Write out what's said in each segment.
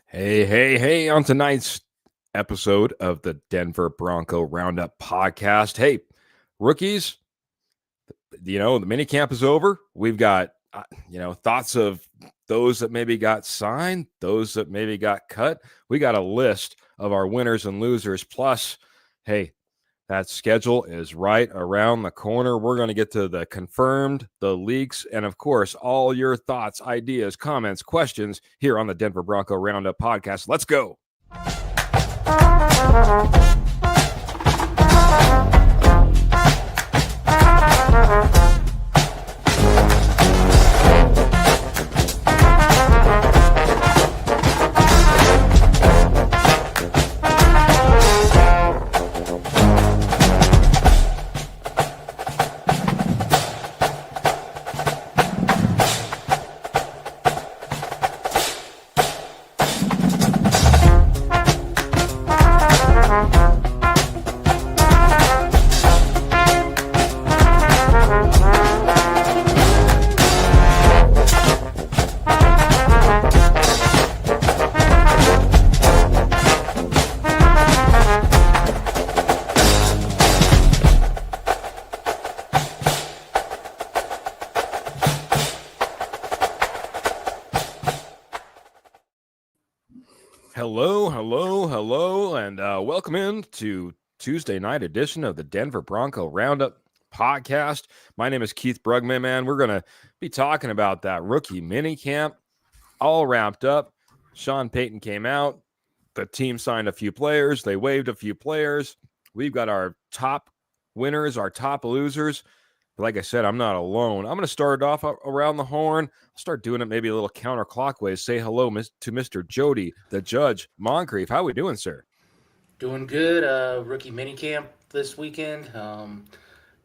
Hey, on tonight's episode of the Denver Bronco Roundup podcast. Hey, rookies, the mini camp is over. We've got, thoughts of those that maybe got signed, those that maybe got cut. We got a list of our winners and losers. Plus, hey, that schedule is right around the corner. We're going to get to the confirmed, the leaks, and of course, all your thoughts, ideas, comments, questions here on the Denver Bronco Roundup podcast. Let's go. Hello, and welcome in to Tuesday night edition of the Denver Bronco Roundup podcast. My name is Keith Brugman, man. We're going to be talking about that rookie mini camp, all wrapped up. Sean Payton came out. The team signed a few players. They waived a few players. We've got our top winners, our top losers. But like I said, I'm not alone. I'm going to start off around the horn. I'll start doing it maybe a little counterclockwise. Say hello to Mr. Jody, the Judge Moncrief. How we doing, sir? Doing good. Rookie minicamp this weekend.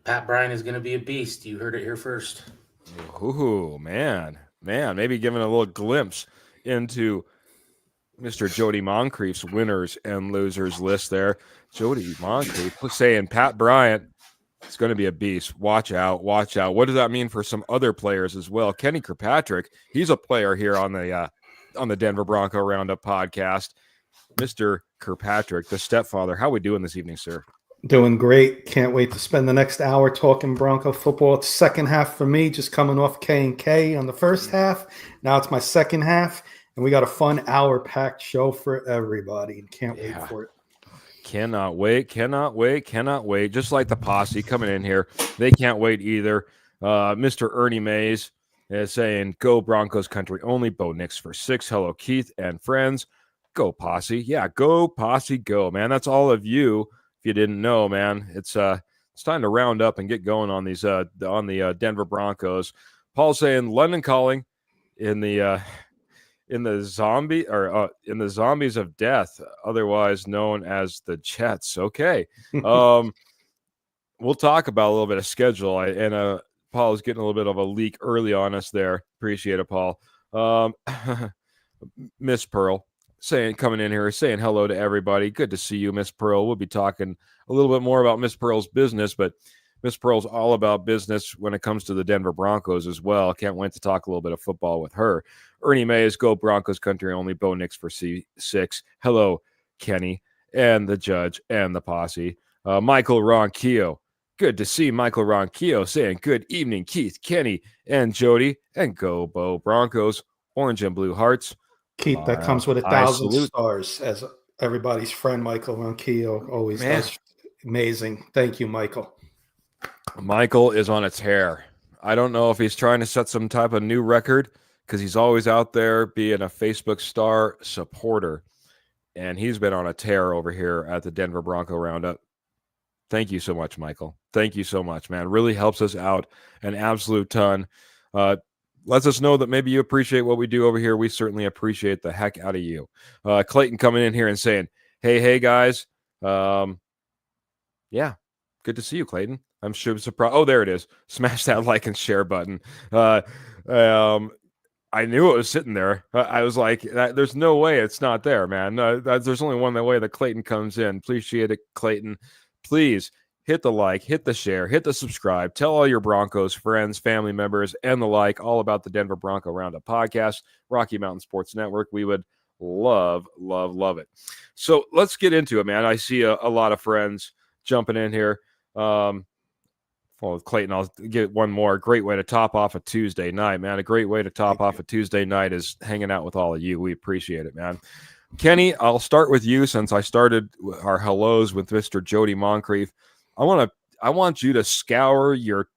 Pat Bryant is going to be a beast. You heard it here first. Ooh, man. Maybe giving a little glimpse into Mr. Jody Moncrief's winners and losers list there. Jody Moncrief saying Pat Bryant, it's going to be a beast. Watch out. What does that mean for some other players as well? Kenny Kirkpatrick, he's a player here on the Denver Bronco Roundup podcast. Mr. Kirkpatrick, the stepfather, how we doing this evening, sir? Doing great. Can't wait to spend the next hour talking Bronco football. It's second half for me, just coming off K&K on the first half. Now it's my second half, and we got a fun hour-packed show for everybody. Can't wait for it. Cannot wait. Just like the posse coming in here. They can't wait either. Mr. Ernie Mays is saying, go Broncos country only. Bo Nix for 6. Hello, Keith and friends. Go posse. Yeah, go posse, go, man. That's all of you. If you didn't know, man, it's time to round up and get going on these on the Denver Broncos. Paul saying London calling in the zombies of death, otherwise known as the Jets. Okay. We'll talk about a little bit of schedule. Paul is getting a little bit of a leak early on us there. Appreciate it, Paul. Miss Pearl coming in here, saying hello to everybody. Good to see you, Miss Pearl. We'll be talking a little bit more about Miss Pearl's business, but Miss Pearl's all about business when it comes to the Denver Broncos as well. Can't wait to talk a little bit of football with her. Ernie Mays, go Broncos country only. Bo Nix for C6. Hello, Kenny and the Judge and the posse. Michael Ronquillo. Good to see Michael Ronquillo saying good evening, Keith, Kenny, and Jody. And go Bo Broncos. Orange and blue hearts. Keith, that comes with 1,000 stars as everybody's friend, Michael Ronquillo. Always does. Amazing. Thank you, Michael. Michael is on a tear. I don't know if he's trying to set some type of new record because he's always out there being a Facebook star supporter. And he's been on a tear over here at the Denver Bronco Roundup. Thank you so much, Michael. Thank you so much, man. Really helps us out an absolute ton. Lets us know that maybe you appreciate what we do over here. We certainly appreciate the heck out of you. Clayton coming in here and saying, hey, guys. Yeah, good to see you, Clayton. I'm sure surprised. Oh, there it is. Smash that like and share button. I knew it was sitting there. I was like, there's no way it's not there, man. There's only one way that Clayton comes in. Appreciate it, Clayton. Please hit the like, hit the share, hit the subscribe. Tell all your Broncos friends, family members, and the like all about the Denver Bronco Roundup podcast, Rocky Mountain Sports Network. We would Love it. So let's get into it, man. I see a lot of friends jumping in here. Well, Clayton, I'll get one more. Great way to top off a Tuesday night, man. A great way to top off a Tuesday night is hanging out with all of you. We appreciate it, man. Kenny, I'll start with you since I started our hellos with Mr. Jody Moncrief. I want you to scour your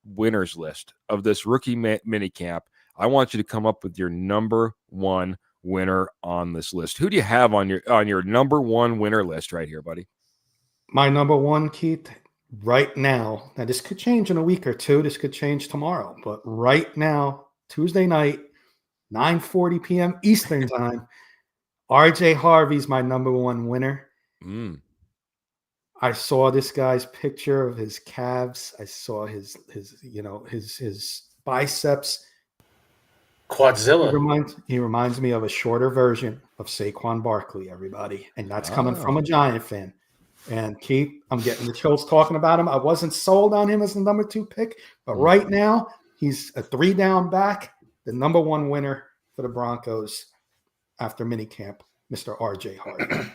winners list of this rookie mini camp. I want you to come up with your number one winner on this list. Who do you have on your number one winner list right here, buddy? My number one, Keith, right now, now this could change in a week or two. This could change tomorrow. But right now, Tuesday night, 9:40 p.m. Eastern time, RJ Harvey's my number one winner. I saw this guy's picture of his calves. I saw his biceps. Quadzilla. He reminds me of a shorter version of Saquon Barkley, everybody. And that's coming from a Giant fan. And Keith, I'm getting the chills talking about him. I wasn't sold on him as the number 2 pick, but right now he's a 3-down back, the number 1 winner for the Broncos after minicamp, Mr. RJ Harvey.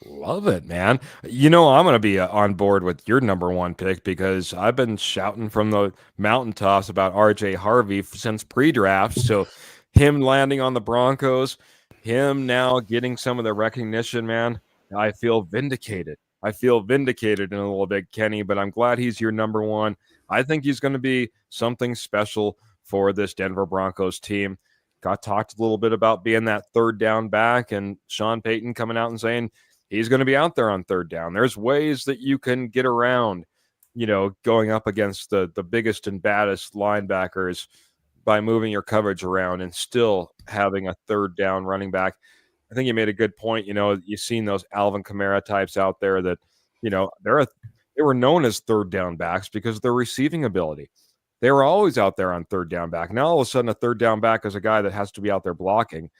Love it, man. You know, I'm going to be on board with your number 1 pick because I've been shouting from the mountaintops about RJ Harvey since pre-draft. So him landing on the Broncos, him now getting some of the recognition, man, I feel vindicated. I feel vindicated in a little bit, Kenny, but I'm glad he's your number 1. I think he's going to be something special for this Denver Broncos team. Got talked a little bit about being that 3rd down back and Sean Payton coming out and saying he's going to be out there on 3rd down. There's ways that you can get around, going up against the biggest and baddest linebackers by moving your coverage around and still having a 3rd down running back. I think you made a good point. You've seen those Alvin Kamara types out there that, they were known as 3rd down backs because of their receiving ability. They were always out there on 3rd down back. Now, all of a sudden, a 3rd down back is a guy that has to be out there blocking.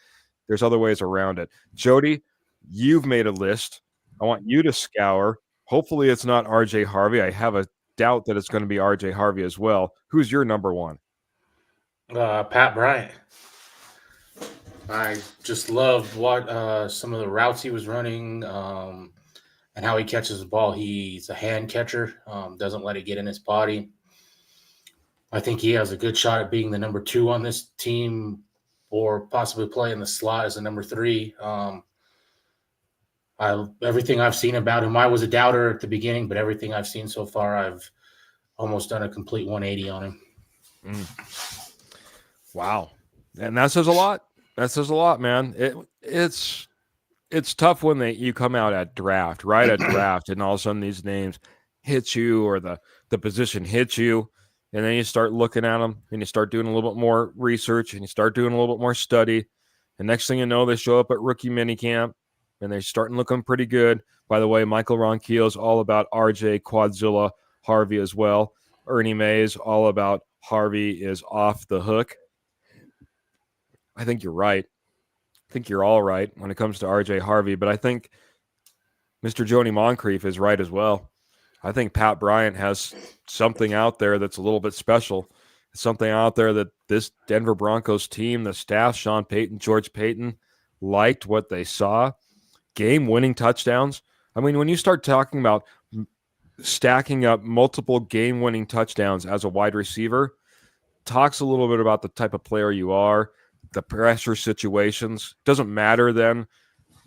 There's other ways around it. Jody, you've made a list. I want you to scour. Hopefully, it's not RJ Harvey. I have a doubt that it's going to be RJ Harvey as well. Who's your number 1? Pat Bryant. I just loved what some of the routes he was running and how he catches the ball. He's a hand catcher, doesn't let it get in his body. I think he has a good shot at being the number 2 on this team or possibly play in the slot as the number 3. Everything I've seen about him, I was a doubter at the beginning, but everything I've seen so far, I've almost done a complete 180 on him. Wow. And that says a lot. That says a lot, man. It's tough when you come out at draft, right at draft, and all of a sudden these names hit you or the position hits you, and then you start looking at them and you start doing a little bit more research and you start doing a little bit more study. And next thing you know, they show up at rookie minicamp and they're starting looking pretty good. By the way, Michael Ronquillo is all about RJ Quadzilla Harvey as well. Ernie Mays all about Harvey is off the hook. I think you're right. I think you're all right when it comes to RJ Harvey, but I think Mr. Jody Moncrief is right as well. I think Pat Bryant has something out there that's a little bit special. Something out there that this Denver Broncos team, the staff, Sean Payton, George Payton, liked what they saw. Game-winning touchdowns. I mean, when you start talking about stacking up multiple game-winning touchdowns as a wide receiver, talks a little bit about the type of player you are, the pressure situations. Doesn't matter then,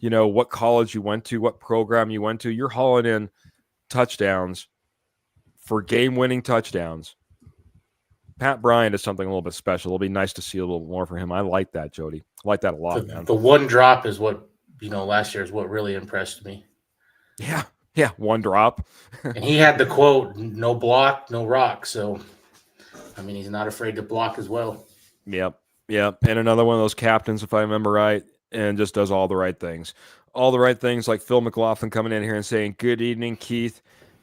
what college you went to, what program you went to. You're hauling in touchdowns for game-winning touchdowns. Pat Bryant is something a little bit special. It'll be nice to see a little more for him. I like that, Jody. I like that a lot, man. The one drop is what, last year is what really impressed me. Yeah, one drop. And he had the quote, no block, no rock. So, he's not afraid to block as well. Yep. And another one of those captains, if I remember right, and just does all the right things. All the right things, like Phil McLaughlin coming in here and saying, good evening, Keith,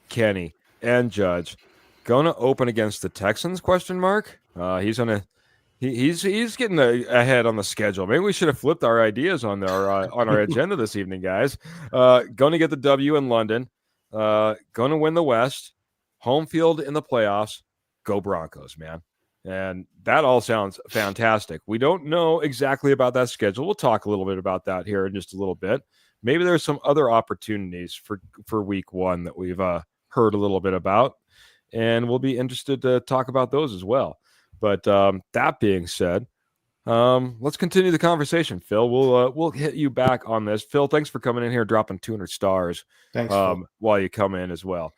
Kenny, and Judge. Going to open against the Texans, ? He's getting ahead on the schedule. Maybe we should have flipped our ideas on our agenda this evening, guys. Going to get the W in London. Going to win the West. Home field in the playoffs. Go Broncos, man. And that all sounds fantastic. We don't know exactly about that schedule. We'll talk a little bit about that here in just a little bit. Maybe there's some other opportunities for week 1 that we've heard a little bit about, and we'll be interested to talk about those as well. But that being said, let's continue the conversation, Phil. We'll hit you back on this. Phil, thanks for coming in here, dropping 200 stars. Thanks, Phil. While you come in as well.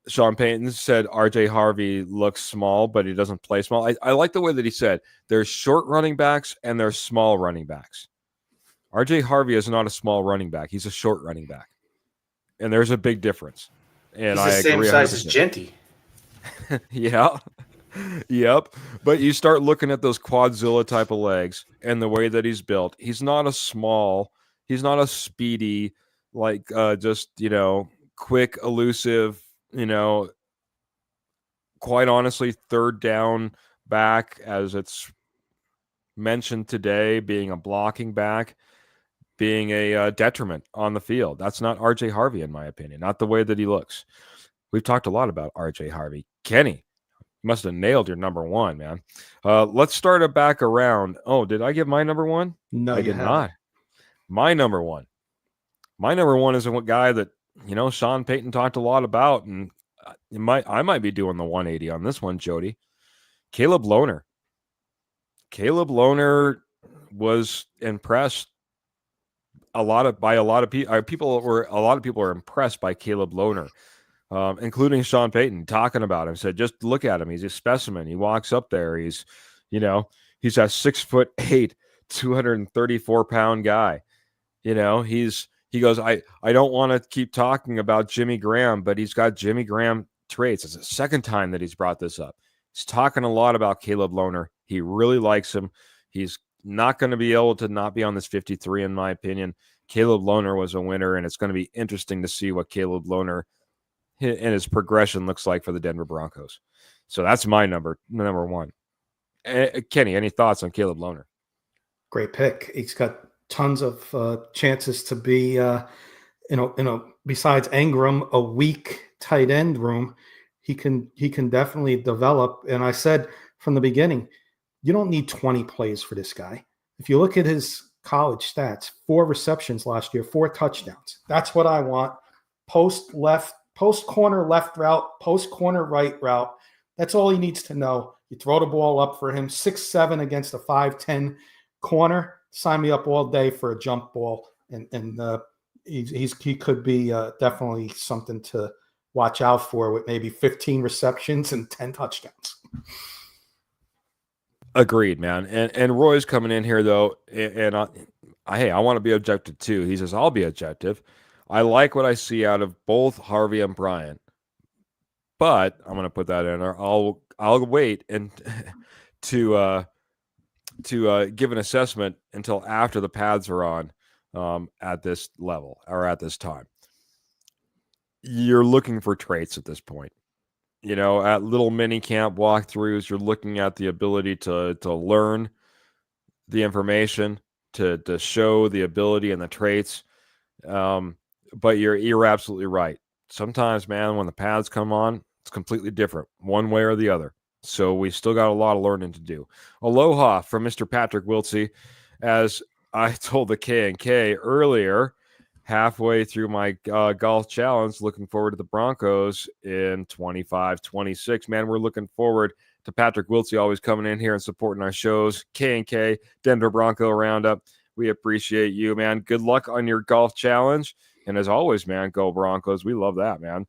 Sean Payton said RJ Harvey looks small, but he doesn't play small. I like the way that he said there's short running backs and there's small running backs. RJ Harvey is not a small running back. He's a short running back. And there's a big difference. And He's the same size as Genty. Yeah. Yep. But you start looking at those Quadzilla type of legs and the way that he's built. He's not a speedy, like just, quick, elusive, quite honestly, third down back, as it's mentioned today, being a blocking back, being a detriment on the field. That's not RJ Harvey, in my opinion, not the way that he looks. We've talked a lot about RJ Harvey. Kenny, you must have nailed your number 1, man. Let's start it back around. Oh, did I give my number 1? No, I did not. My number 1. My number 1 is a guy that, Sean Payton talked a lot about, and I might be doing the 180 on this one, Jody. Caleb Lohner. Caleb Lohner was impressed. A lot of people are impressed by Caleb Lohner, including Sean Payton, talking about him. Said, just look at him. He's a specimen. He walks up there. He's a 6'8", 234-pound guy. He goes, I don't want to keep talking about Jimmy Graham, but he's got Jimmy Graham traits. It's the second time that he's brought this up. He's talking a lot about Caleb Lohner. He really likes him. He's not going to be able to not be on this 53, in my opinion. Caleb Lohner was a winner, and it's going to be interesting to see what Caleb Lohner and his progression looks like for the Denver Broncos. So that's my number 1. Kenny, any thoughts on Caleb Lohner? Great pick. He's got tons of chances to be, besides Ingram, a weak tight end room. He can definitely develop. And I said from the beginning, you don't need 20 plays for this guy. If you look at his college stats, 4 receptions last year, 4 touchdowns. That's what I want. Post corner left route, post corner right route. That's all he needs to know. You throw the ball up for him, 6'7" against a 5'10" corner. Sign me up all day for a jump ball, and he could be definitely something to watch out for, with maybe 15 receptions and 10 touchdowns. Agreed, man. And Roy's coming in here though, and I want to be objective too. He says I'll be objective. I like what I see out of both Harvey and Bryant, but I'm going to put that in there. I'll wait and to give an assessment until after the pads are on at this level or at this time. You're looking for traits at this point. At little mini camp walkthroughs, you're looking at the ability to learn the information, to show the ability and the traits. But you're absolutely right. Sometimes, man, when the pads come on, it's completely different, one way or the other. So we still got a lot of learning to do. Aloha from Mr. Patrick Wiltsey. As I told the K&K earlier, halfway through my golf challenge, looking forward to the Broncos in 25-26. Man, we're looking forward to Patrick Wiltsey always coming in here and supporting our shows. K&K, Denver Bronco Roundup. We appreciate you, man. Good luck on your golf challenge. And as always, man, go Broncos. We love that, man.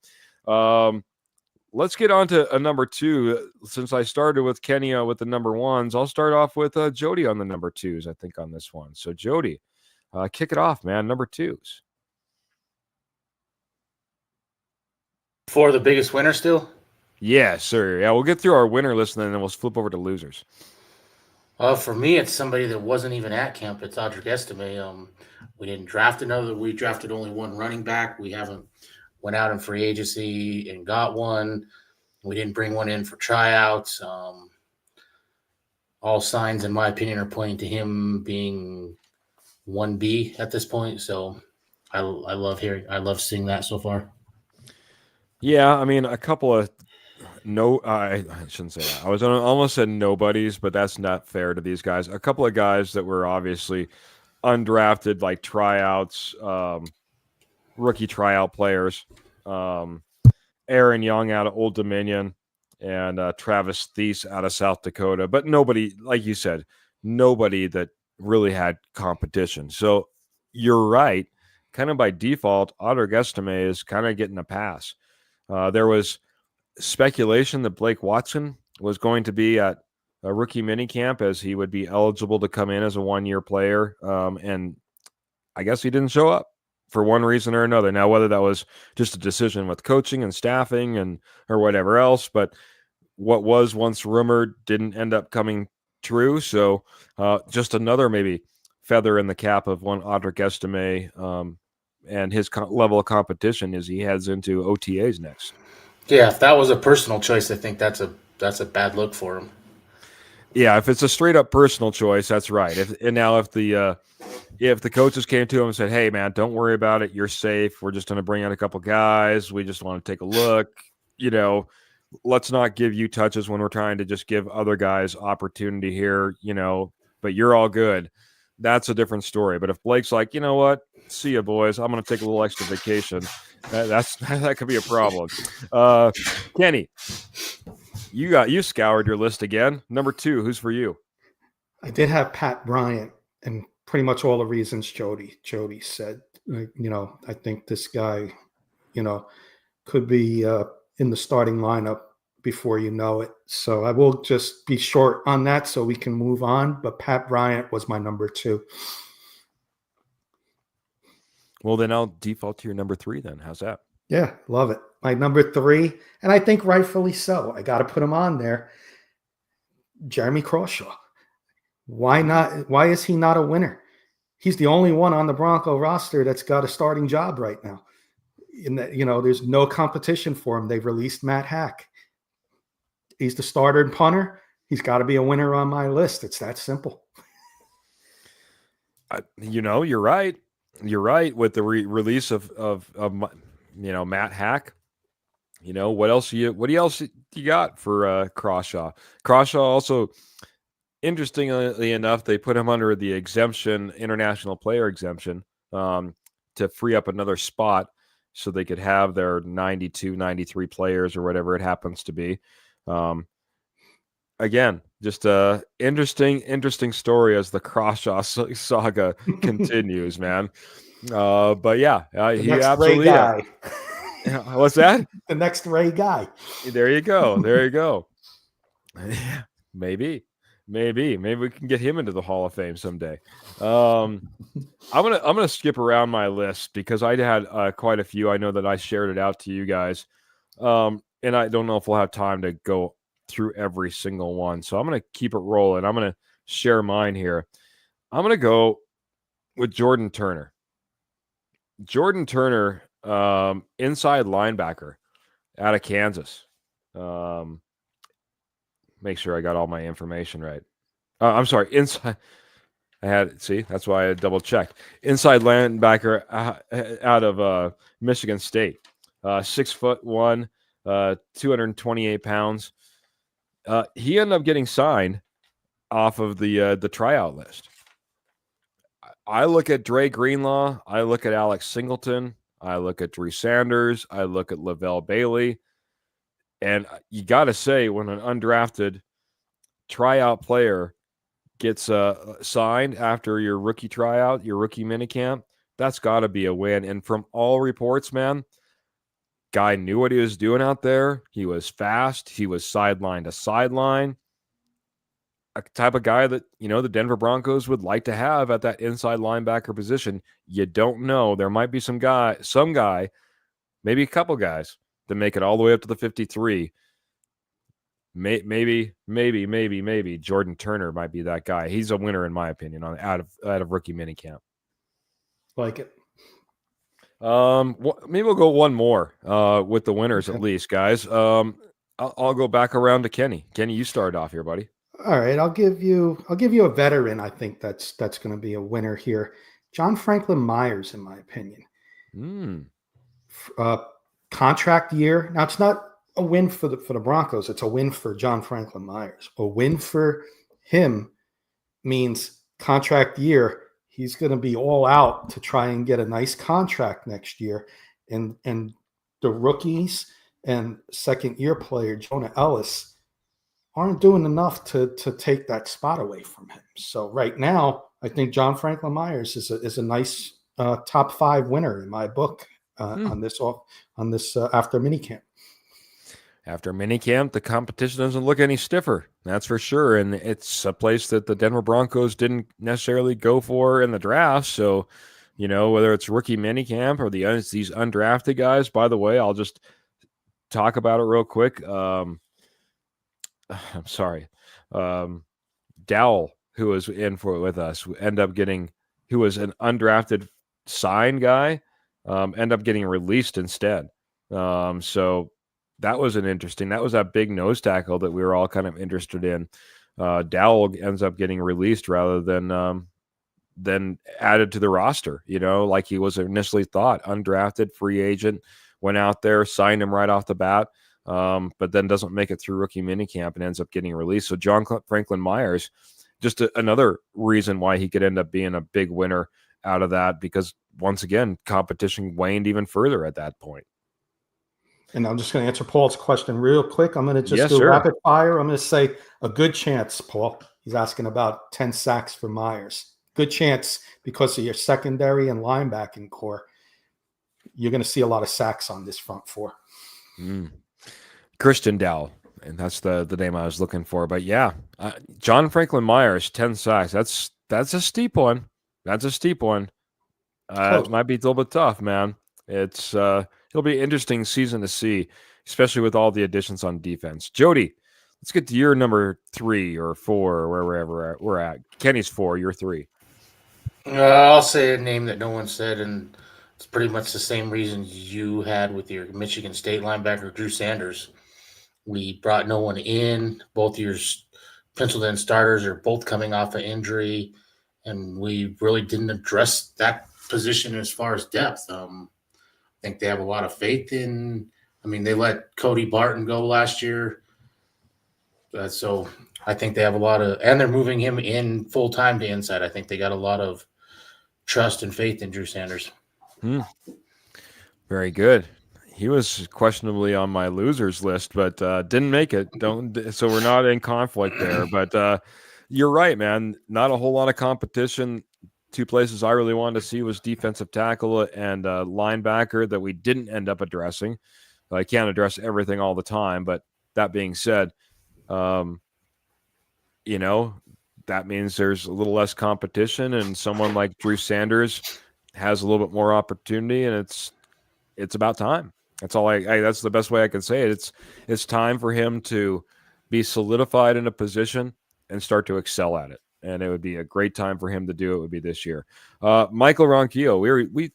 Let's get on to a number 2. Since I started with Kenny with the number 1s, I'll start off with Jody on the number 2s, I think, on this one. So, Jody, kick it off, man. Number 2s. For the biggest winner still? Yes, sir. Yeah, we'll get through our winner list and then we'll flip over to losers. For me, it's somebody that wasn't even at camp. It's Audric Estime. We didn't draft another. We drafted only one running back. We haven't went out in free agency and got one. We didn't bring one in for tryouts. All signs, in my opinion, are pointing to him being 1B at this point. So I love seeing that so far. Yeah, I mean, a couple of No, I shouldn't say that. I was almost said nobodies, but that's not fair to these guys. A couple of guys that were obviously undrafted, like tryouts, rookie tryout players. Aaron Young out of Old Dominion and Travis Thies out of South Dakota. But nobody, like you said, nobody that really had competition. So you're right. Kind of by default, Otter Gestime is kind of getting a pass. There was speculation that Blake Watson was going to be at a rookie minicamp as he would be eligible to come in as a one-year player. And I guess he didn't show up for one reason or another. Now, whether that was just a decision with coaching and staffing and or whatever else, but what was once rumored didn't end up coming true. So just another maybe feather in the cap of one Audric Estime and his level of competition as he heads into OTAs next. Yeah, if that was a personal choice, I think that's a bad look for him. Yeah, if it's a straight up personal choice, that's right. If the coaches came to him and said, "Hey, man, don't worry about it. You're safe. We're just going to bring out a couple guys. We just want to take a look. Let's not give you touches when we're trying to just give other guys opportunity here. But you're all good." That's a different story. But if Blake's like, you know what, see ya, boys. I'm going to take a little extra vacation. That could be a problem. Kenny, you scoured your list again. Number 2, who's for you? I did have Pat Bryant, and pretty much all the reasons Jody said. I think this guy, could be in the starting lineup before you know it. So I will just be short on that so we can move on. But Pat Bryant was my number 2. Well, then I'll default to your number 3 then. How's that? Yeah, love it. My number 3, and I think rightfully so. I got to put him on there. Jeremy Crawshaw. Why not? Why is he not a winner? He's the only one on the Bronco roster that's got a starting job right now. There's no competition for him. They've released Matt Hack. He's the starter and punter. He's got to be a winner on my list. It's that simple. You're right. You're right with the release of Matt Hack. What else you got for Crawshaw? Crawshaw also, interestingly enough, they put him under the exemption, international player exemption, to free up another spot so they could have their 92, 93 players or whatever it happens to be. Again, just a interesting story as the Crawshaw saga continues, man. But yeah, he absolutely. Ray guy. What's that? The next Ray guy. There you go. Yeah, maybe we can get him into the Hall of Fame someday. I'm gonna skip around my list because I had quite a few. I know that I shared it out to you guys, and I don't know if we'll have time to go through every single one. So I'm gonna keep it rolling. I'm gonna share mine here. I'm gonna go with Jordan Turner. Jordan Turner, inside linebacker out of Kansas. Make sure I got all my information right. I'm sorry, inside. That's why I double checked. Inside linebacker out of Michigan State. 6'1", 228 pounds. He ended up getting signed off of the tryout list. I look at Dre Greenlaw. I look at Alex Singleton. I look at Drew Sanders. I look at Lavelle Bailey. And you got to say, when an undrafted tryout player gets signed after your rookie tryout, your rookie minicamp, that's got to be a win. And from all reports, man, guy knew what he was doing out there. He was fast. He was sideline to sideline. A type of guy that, the Denver Broncos would like to have at that inside linebacker position. You don't know. There might be some guy, maybe a couple guys that make it all the way up to the 53. Maybe Jordan Turner might be that guy. He's a winner in my opinion out of rookie minicamp. Like it. Maybe we'll go one more with the winners at least, guys. I'll go back around to Kenny. Kenny, you start off here, buddy. All right, I'll give you a veteran. I think that's going to be a winner here. John Franklin Myers, in my opinion. Contract year. Now it's not a win for the Broncos. It's a win for John Franklin Myers. A win for him means contract year. He's going to be all out to try and get a nice contract next year. And the rookies and second-year player, Jonah Ellis, aren't doing enough to take that spot away from him. So right now, I think John Franklin Myers is a nice top 5 winner in my book on this after minicamp. After minicamp, the competition doesn't look any stiffer. That's for sure. And it's a place that the Denver Broncos didn't necessarily go for in the draft. So, whether it's rookie minicamp or these undrafted guys, by the way, I'll just talk about it real quick. I'm sorry. Dowell, who was in for it with us, who was an undrafted signed guy, end up getting released instead. So that was that was that big nose tackle that we were all kind of interested in. Dowell ends up getting released rather than added to the roster, like he was initially thought. Undrafted free agent, went out there, signed him right off the bat, but then doesn't make it through rookie minicamp and ends up getting released. So John Franklin Myers, just another reason why he could end up being a big winner out of that, because once again, competition waned even further at that point. And I'm just going to answer Paul's question real quick. I'm going to just do rapid fire. I'm going to say a good chance, Paul. He's asking about 10 sacks for Myers. Good chance because of your secondary and linebacking core. You're going to see a lot of sacks on this front four. Christian Dowell, and that's the name I was looking for. But yeah, John Franklin Myers, 10 sacks. That's a steep one. That's a steep one. It might be a little bit tough, man. It'll be an interesting season to see, especially with all the additions on defense. Jody, let's get to your number 3 or 4 or wherever we're at. Kenny's 4, you're 3. I'll say a name that no one said, and it's pretty much the same reasons you had with your Michigan State linebacker, Drew Sanders. We brought no one in. Both your penciled-in starters are both coming off an injury, and we really didn't address that position as far as depth. I think they have a lot of faith in. They let Cody Barton go last year. So I think they have a lot of, and they're moving him in full time to inside. I think they got a lot of trust and faith in Drew Sanders. Very good. He was questionably on my losers list, but didn't make it. So we're not in conflict there. But you're right, man. Not a whole lot of competition. 2 places I really wanted to see was defensive tackle and linebacker that we didn't end up addressing. I can't address everything all the time, but that being said, that means there's a little less competition, and someone like Drew Sanders has a little bit more opportunity, and it's about time. That's all that's the best way I can say it. It's time for him to be solidified in a position and start to excel at it. And it would be a great time for him to do it. Would be this year. Michael Ronquillo, we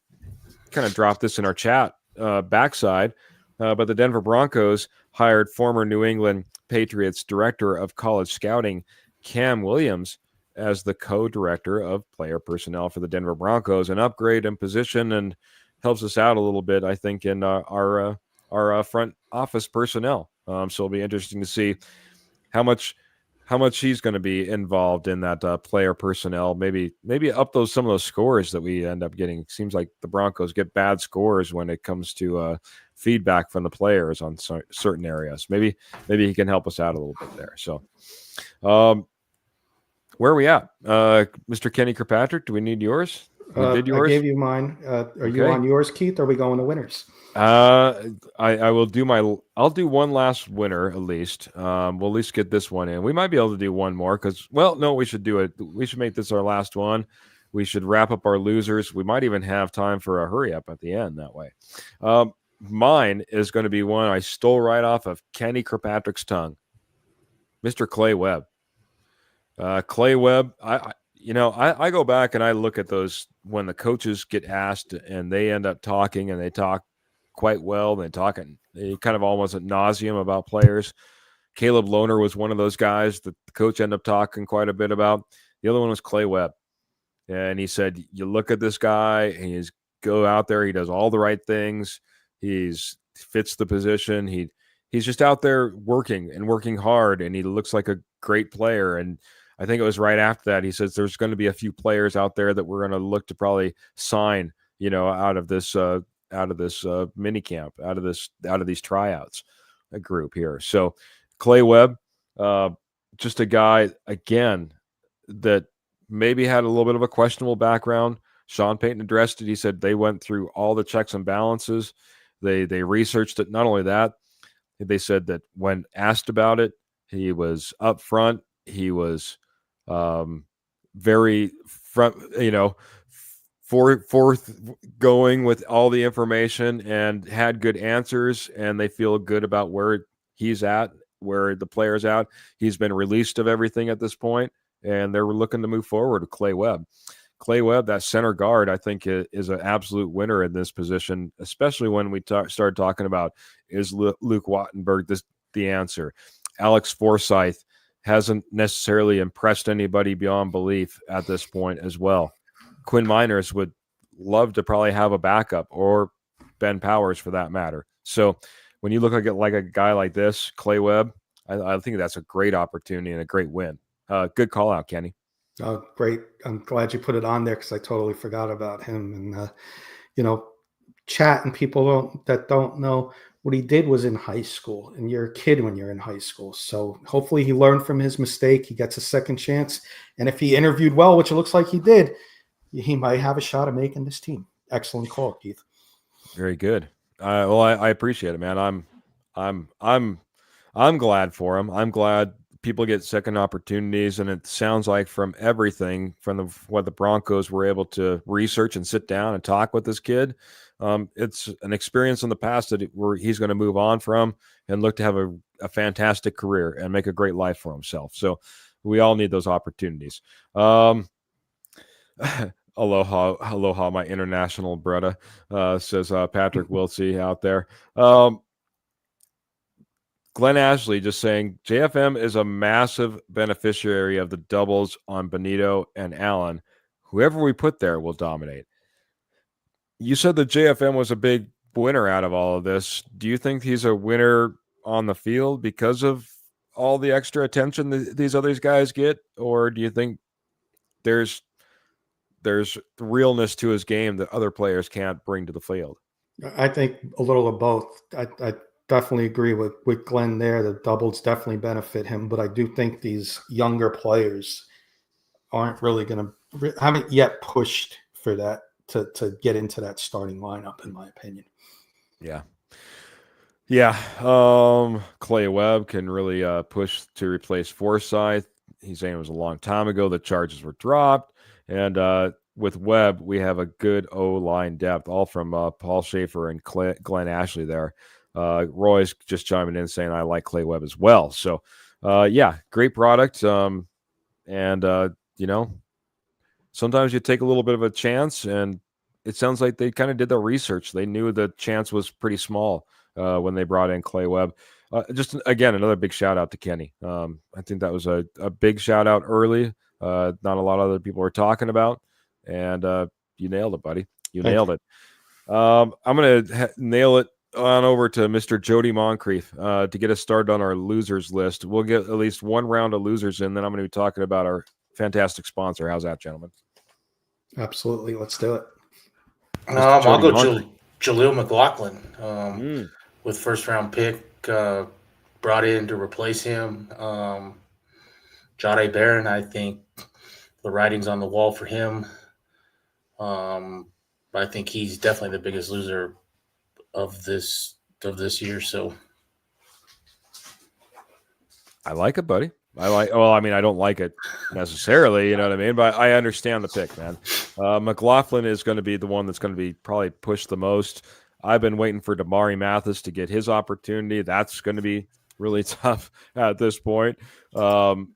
kind of dropped this in our chat backside, but the Denver Broncos hired former New England Patriots director of college scouting, Cam Williams, as the co-director of player personnel for the Denver Broncos, an upgrade in position and helps us out a little bit, I think, in our front office personnel. So it'll be interesting to see how much he's going to be involved in that player personnel. Maybe up some of those scores that we end up getting. It seems like the Broncos get bad scores when it comes to feedback from the players on certain areas. Maybe he can help us out a little bit there. So, where are we at, Mr. Kenny Kirkpatrick? Do we need yours? We did yours. I gave you mine. Are you on yours, Keith? Or are we going to winners? I will do I'll do one last winner at least. We'll at least get this one in. We might be able to do one more we should do it. We should make this our last one. We should wrap up our losers. We might even have time for a hurry up at the end that way. Mine is going to be one I stole right off of Kenny Kirkpatrick's tongue. Mr. Clay Webb. Clay Webb, I go back and I look at those when the coaches get asked and they end up talking and they talk quite well. They kind of almost ad nauseum about players. Caleb Lohner was one of those guys that the coach ended up talking quite a bit about. The other one was Clay Webb. And he said, you look at this guy, and go out there, he does all the right things. He fits the position. He he's just out there working and working hard, and he looks like a great player. And I think it was right after that he says there's going to be a few players out there that we're going to look to probably sign, out of this mini camp, out of these tryouts, a group here. So Clay Webb, just a guy again that maybe had a little bit of a questionable background. Sean Payton addressed it. He said they went through all the checks and balances. They researched it. Not only that, they said that when asked about it, he was upfront. He was very front, forth going with all the information and had good answers. And they feel good about where he's at, where the player's at. He's been released of everything at this point, and they're looking to move forward with Clay Webb. Clay Webb, that center guard, I think is an absolute winner in this position, especially when we started talking about is Luke Wattenberg the answer. Alex Forsythe hasn't necessarily impressed anybody beyond belief at this point as well. Quinn Miners would love to probably have a backup, or Ben Powers for that matter. So when you look like a guy like this, Clay Webb, I think that's a great opportunity and a great win. Good call out, Kenny. Oh, great. I'm glad you put it on there because I totally forgot about him. And, chat and people that don't know what he did was in high school, and you're a kid when you're in high school. So hopefully he learned from his mistake. He gets a second chance. And if he interviewed well, which it looks like he did, he might have a shot of making this team. Excellent call, Keith. Very good. Well, I appreciate it, man. I'm glad for him. I'm glad people get second opportunities, and it sounds like from everything from what the Broncos were able to research and sit down and talk with this kid, it's an experience in the past where he's going to move on from and look to have a fantastic career and make a great life for himself. So we all need those opportunities. Aloha, my international brother, says Patrick Wiltsey out there. Glenn Ashley just saying JFM is a massive beneficiary of the doubles on Benito and Allen. Whoever we put there will dominate. You said that JFM was a big winner out of all of this. Do you think he's a winner on the field because of all the extra attention these other guys get? Or do you think there's realness to his game that other players can't bring to the field? I think a little of both. I definitely agree with Glenn there. The doubles definitely benefit him, but I do think these younger players aren't really haven't yet pushed for that to get into that starting lineup, in my opinion. Yeah. Clay Webb can really push to replace Forsythe. He's saying it was a long time ago the charges were dropped. And with Webb, we have a good O-line depth, all from Paul Schaefer and Glenn Ashley there. Roy's just chiming in saying I like Clay Webb as well. So, great product. Sometimes you take a little bit of a chance, and it sounds like they kind of did their research. They knew the chance was pretty small when they brought in Clay Webb. Just, again, another big shout-out to Kenny. I think that was a big shout-out early. Not a lot of other people were talking about, and you nailed it, buddy. You nailed it. I'm going to nail it on over to Mr. Jody Moncrief to get us started on our losers list. We'll get at least one round of losers in, then I'm going to be talking about our fantastic sponsor. How's that, gentlemen? Absolutely. Let's do it. I'll go Jaleel McLaughlin with first-round pick brought in to replace him. Jahdae Barron, I think the writing's on the wall for him. I think he's definitely the biggest loser of this year. So I like it, buddy. I don't like it necessarily, you know what I mean? But I understand the pick, man. McLaughlin is going to be the one that's going to be probably pushed the most. I've been waiting for Damari Mathis to get his opportunity. That's going to be really tough at this point. There'll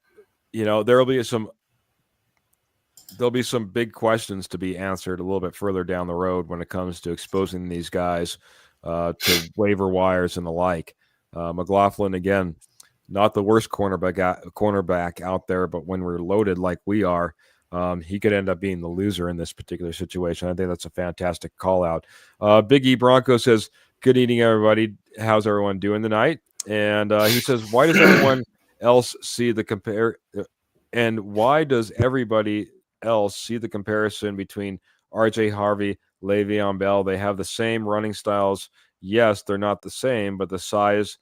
be some big questions to be answered a little bit further down the road when it comes to exposing these guys to waiver wires and the like. McLaughlin, again, not the worst cornerback out there, but when we're loaded like we are, he could end up being the loser in this particular situation. I think that's a fantastic call out. Big E Bronco says, good evening, everybody. How's everyone doing tonight? And he says, why does everyone else see the and why does everybody else see the comparison between RJ Harvey, Le'Veon Bell? They have the same running styles. Yes, they're not the same, but the size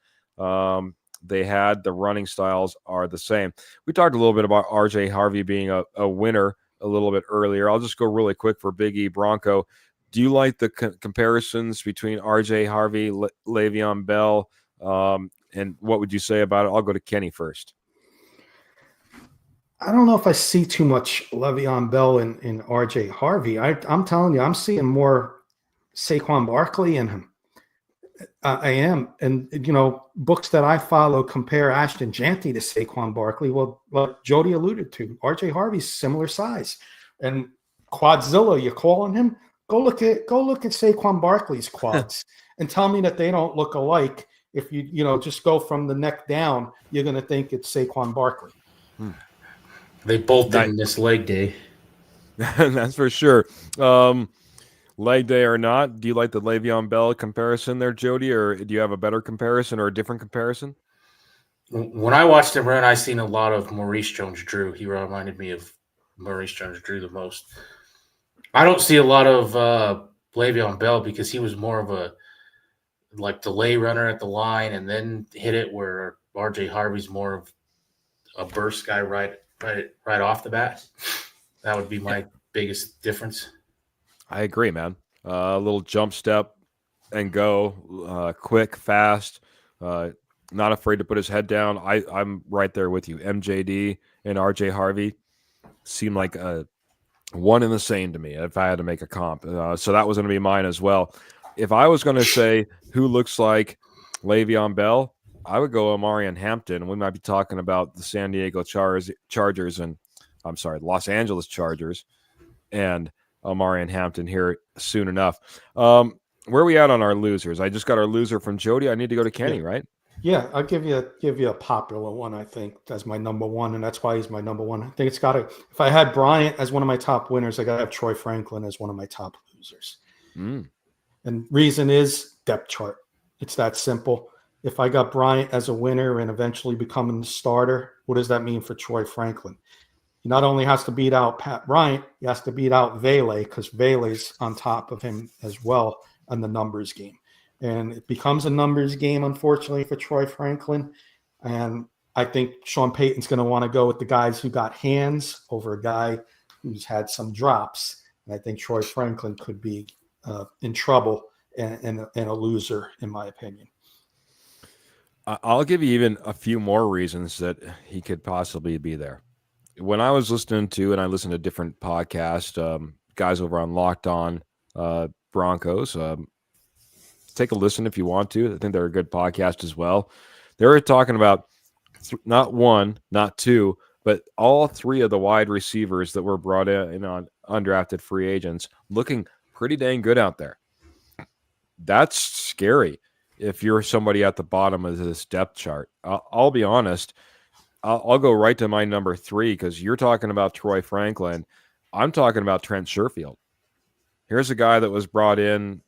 they had, the running styles are the same. We talked a little bit about RJ Harvey being a winner a little bit earlier. I'll just go really quick for Big E Bronco. Do you like the comparisons between RJ Harvey, Le'Veon Bell? And what would you say about it? I'll go to Kenny first. I don't know if I see too much Le'Veon Bell in RJ Harvey. I'm telling you, I'm seeing more Saquon Barkley in him. I am. And, books that I follow compare Ashton Janty to Saquon Barkley. Well, like Jody alluded to, RJ Harvey's similar size. And Quadzilla, you're calling him? Go look at Saquon Barkley's quads and tell me that they don't look alike. If you just go from the neck down, you're going to think it's Saquon Barkley. They both didn't miss leg day. That's for sure. Leg day or not, do you like the Le'Veon Bell comparison there, Jody, or do you have a better comparison or a different comparison? When I watched him run, I seen a lot of Maurice Jones-Drew. He reminded me of Maurice Jones-Drew the most. I don't see a lot of Le'Veon Bell because he was more of a delay runner at the line and then hit it, where RJ Harvey's more of a burst guy right off the bat. That would be my biggest difference. I agree, man. A little jump step and go, quick, fast, not afraid to put his head down. I'm right there with you. MJD and RJ Harvey seem like one and the same to me if I had to make a comp. So that was going to be mine as well. If I was going to say who looks like Le'Veon Bell, I would go Omarion Hampton. We might be talking about the San Diego Chargers and Los Angeles Chargers and Omarion Hampton here soon enough. Where are we at on our losers? I just got our loser from Jody. I need to go to Kenny, right? Yeah, I'll give you a popular one, I think, as my number one, and that's why he's my number one. I think it's got to, if I had Bryant as one of my top winners, I got to have Troy Franklin as one of my top losers. And reason is depth chart. It's that simple. If I got Bryant as a winner and eventually becoming the starter, what does that mean for Troy Franklin? He not only has to beat out Pat Bryant, he has to beat out Vele, because Vele's on top of him as well on the numbers game. And it becomes a numbers game, unfortunately, for Troy Franklin. And I think Sean Payton's going to want to go with the guys who got hands over a guy who's had some drops. And I think Troy Franklin could be in trouble and a loser, in my opinion. I'll give you even a few more reasons that he could possibly be there. When I was listening to, and I listened to different podcasts, guys over on Locked On Broncos, take a listen if you want to. I think they're a good podcast as well. They were talking about not one, not two, but all three of the wide receivers that were brought in on undrafted free agents looking pretty dang good out there. That's scary if you're somebody at the bottom of this depth chart. I'll be honest. I'll go right to my number 3, because you're talking about Troy Franklin. I'm talking about Trent Sherfield. Here's a guy that was brought in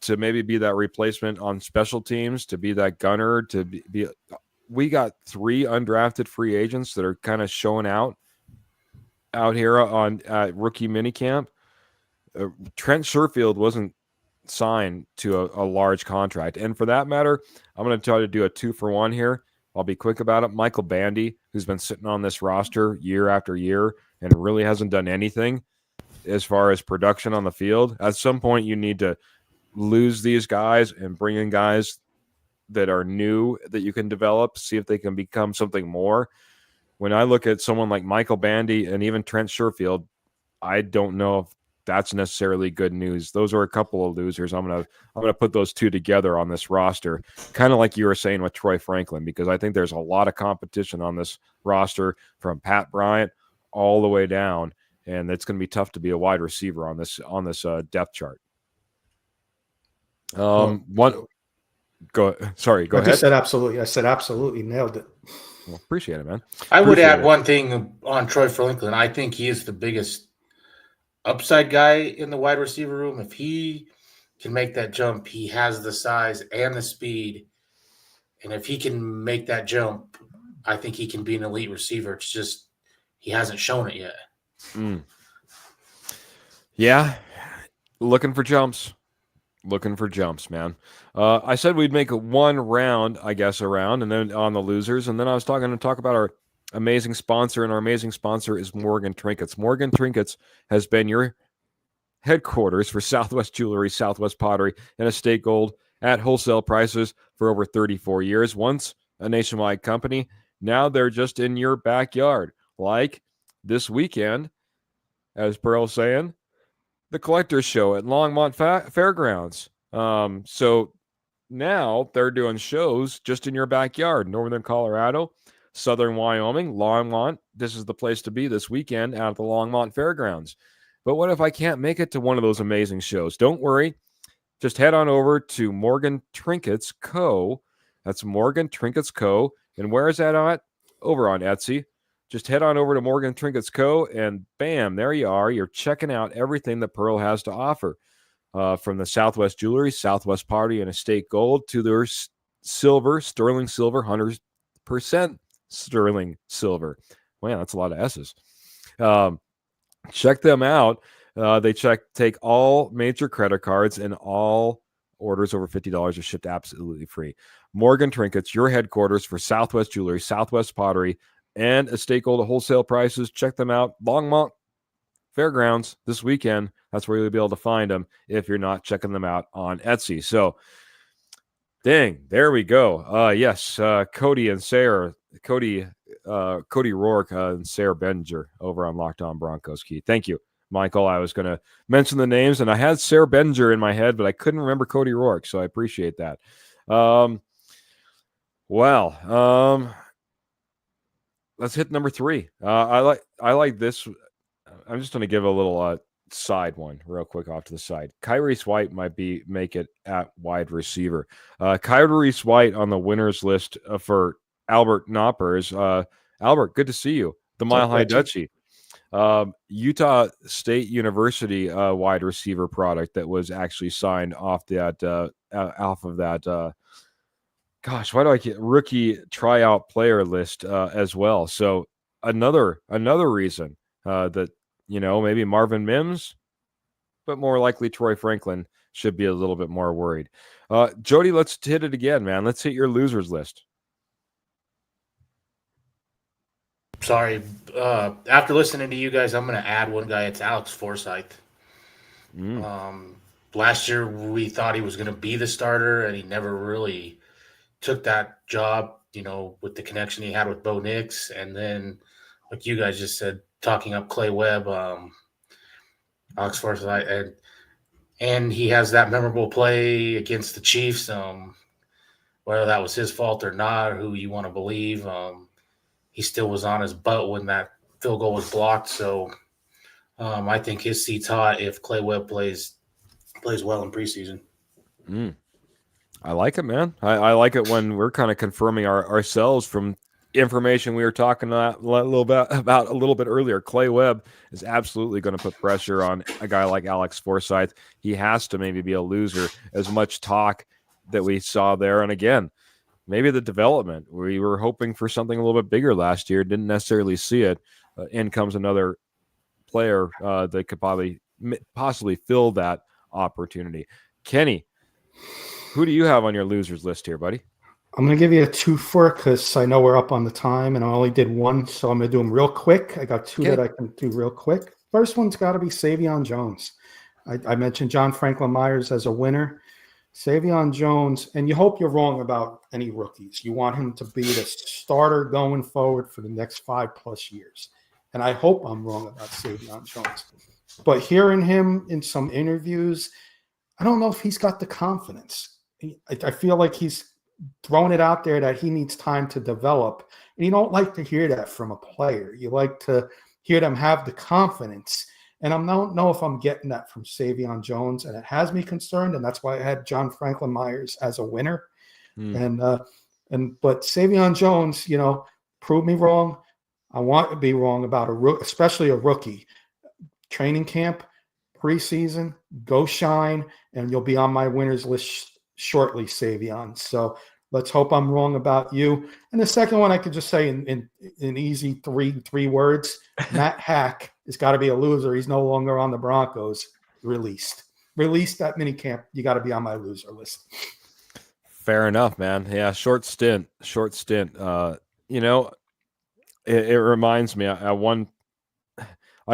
to maybe be that replacement on special teams, to be that gunner, to be we got 3 undrafted free agents that are kind of showing out here on rookie minicamp. Trent Sherfield wasn't signed to a large contract. And for that matter, I'm going to try to do a 2-for-1 here. I'll be quick about it. Michael Bandy, who's been sitting on this roster year after year and really hasn't done anything as far as production on the field. At some point, you need to lose these guys and bring in guys that are new that you can develop, see if they can become something more. When I look at someone like Michael Bandy and even Trent Sherfield, I don't know if that's necessarily good news. Those are a couple of losers. I'm gonna put those two together on this roster, kind of like you were saying with Troy Franklin, because I think there's a lot of competition on this roster from Pat Bryant all the way down, and it's going to be tough to be a wide receiver on this depth chart. Go ahead. I said absolutely. I said absolutely. Nailed it. Well, appreciate it, man. I would add one thing on Troy Franklin. I think he is the biggest upside guy in the wide receiver room. If he can make that jump, he has the size and the speed And if he can make that jump, I think he can be an elite receiver. It's just he hasn't shown it yet. Mm. Yeah, looking for jumps. Looking for jumps, man. I said we'd make one round, I guess, around, and then on the losers. And then I was going to talk about our amazing sponsor, and our amazing sponsor is Morgan Trinkets. Morgan Trinkets has been your headquarters for Southwest Jewelry, Southwest Pottery, and Estate Gold at wholesale prices for over 34 years. Once a nationwide company, now they're just in your backyard. Like this weekend, as Pearl's saying, the Collector's Show at Longmont Fairgrounds. So now they're doing shows just in your backyard. Northern Colorado, Southern Wyoming, Longmont. This is the place to be this weekend out at the Longmont Fairgrounds. But what if I can't make it to one of those amazing shows? Don't worry. Just head on over to Morgan Trinkets Co. That's Morgan Trinkets Co. And where is that at? Over on Etsy. Just head on over to Morgan Trinkets Co. and bam, there you are. You're checking out everything that Pearl has to offer. From the Southwest Jewelry, Southwest Party, and Estate Gold to their silver, sterling silver, 100% sterling silver. Man, that's a lot of S's. Check them out. They take all major credit cards, and all orders over $50 are shipped absolutely free. Morgan Trinkets, your headquarters for Southwest Jewelry, Southwest Pottery, and Estate Gold at wholesale prices. Check them out. Longmont Fairgrounds this weekend. That's where you'll be able to find them if you're not checking them out on Etsy. So, dang, there we go. Yes, Cody and Sarah, Cody Rourke and Sarah Benger over on Locked On Broncos. Key. Thank you, Michael. I was going to mention the names, and I had Sarah Benger in my head, but I couldn't remember Cody Rourke, so I appreciate that. Let's hit number 3. I like this. I'm just going to give a little side one real quick off to the side. Kyrese White might make it at wide receiver. Kyrese White on the winners list for Albert Knoppers. Albert, good to see you. The Mile High Dutchie. Utah State University wide receiver product that was actually signed off that gosh, why do I get rookie tryout player list as well? So another reason that, maybe Marvin Mims, but more likely Troy Franklin should be a little bit more worried. Jody, let's hit it again, man. Let's hit your losers list. Sorry. After listening to you guys, I'm going to add one guy. It's Alex Forsyth. Last year, we thought he was going to be the starter, and he never really took that job, with the connection he had with Bo Nix. And then, like you guys just said, talking up Clay Webb, Alex Forsyth, and he has that memorable play against the Chiefs, whether that was his fault or not, or who you want to believe. He still was on his butt when that field goal was blocked. So I think his seat's hot if Clay Webb plays well in preseason. I like it, man. I like it when we're kind of confirming ourselves from information we were talking a little bit earlier. Clay Webb is absolutely going to put pressure on a guy like Alex Forsyth. He has to maybe be a loser. As much talk that we saw there, and again, maybe the development. We were hoping for something a little bit bigger last year, didn't necessarily see it. In comes another player that could possibly fill that opportunity. Kenny, who do you have on your losers list here, buddy? I'm going to give you a twofer because I know we're up on the time and I only did one, so I'm going to do them real quick. I got two that I can do real quick. First one's got to be Savion Jones. I mentioned John Franklin Myers as a winner. Savion Jones, and you hope you're wrong about any rookies. You want him to be the starter going forward for the next 5+ years. And I hope I'm wrong about Savion Jones. But hearing him in some interviews, I don't know if he's got the confidence. I feel like he's throwing it out there that he needs time to develop. And you don't like to hear that from a player. You like to hear them have the confidence. And I don't know if I'm getting that from Savion Jones, and it has me concerned, and that's why I had John Franklin Myers as a winner. But Savion Jones, prove me wrong. I want to be wrong about especially a rookie. Training camp, preseason, go shine, and you'll be on my winners list shortly, Savion. So Let's hope I'm wrong about you. And the second one, I could just say in easy three words, Matt Hack has got to be a loser. He's no longer on the Broncos. Released that mini camp. You got to be on my loser list. Fair enough, man. Yeah, short stint. You know, it reminds me. I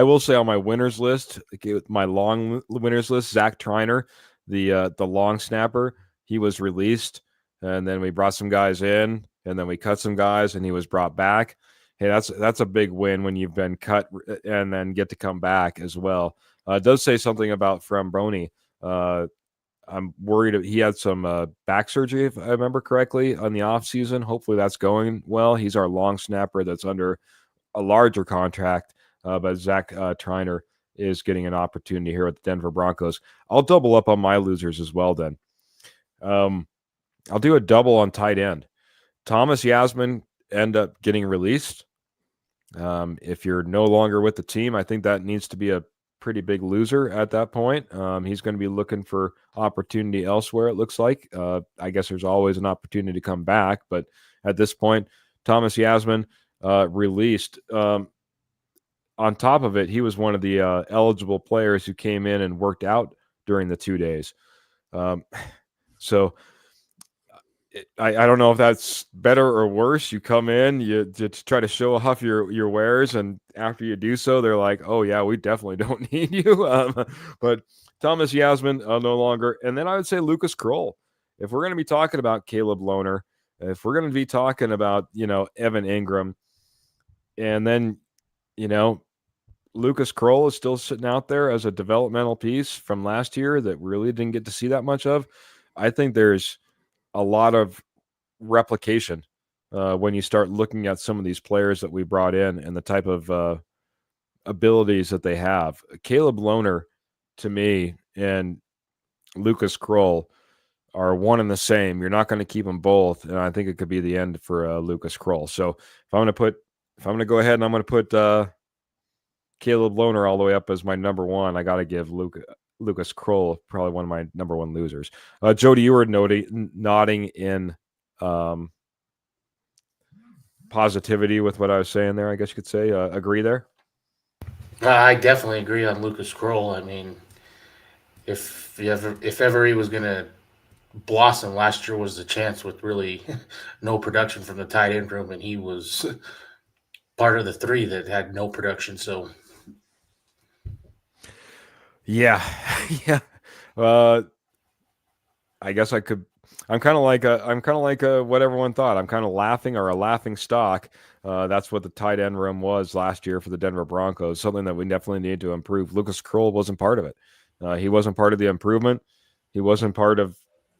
will say on my winners list, my long winners list, Zach Triner, the long snapper, he was released, and then we brought some guys in, and then we cut some guys, and he was brought back. Hey, that's a big win when you've been cut and then get to come back as well. It does say something about Brony. I'm worried he had some back surgery, if I remember correctly, on the off season. Hopefully that's going well. He's our long snapper that's under a larger contract. But Zach Triner is getting an opportunity here with the Denver Broncos. I'll double up on my losers as well then. I'll do a double on tight end. Thomas Yasmin end up getting released. If you're no longer with the team, I think that needs to be a pretty big loser at that point. He's going to be looking for opportunity elsewhere, it looks like. I guess there's always an opportunity to come back, but at this point, Thomas Yasmin released. On top of it, he was one of the eligible players who came in and worked out during the 2 days. So I don't know if that's better or worse. You come in, you try to show off your wares, and after you do so, they're like, "Oh yeah, we definitely don't need you." But Thomas Yasmin no longer, and then I would say Lucas Kroll. If we're going to be talking about Caleb Lohner, if we're going to be talking about Evan Ingram, and then Lucas Kroll is still sitting out there as a developmental piece from last year that really didn't get to see that much of. I think there's a lot of replication when you start looking at some of these players that we brought in and the type of abilities that they have. Caleb Lohner, to me, and Lucas Kroll are one and the same. You're not going to keep them both, and I think it could be the end for Lucas Kroll. So if I'm going to go ahead and I'm going to put Caleb Lohner all the way up as my number one, I got to give Lucas Kroll probably one of my number one losers. Jody, you were nodding in positivity with what I was saying there, I guess you could say. Agree there? I definitely agree on Lucas Kroll. I mean, if ever he was going to blossom, last year was the chance with really no production from the tight end room, and he was part of the three that had no production. So yeah. I guess I'm kind of like what everyone thought. I'm kind of laughing, or a laughing stock. That's what the tight end room was last year for the Denver Broncos. Something that we definitely need to improve. Lucas Kroll wasn't part of it. He wasn't part of the improvement. He wasn't part of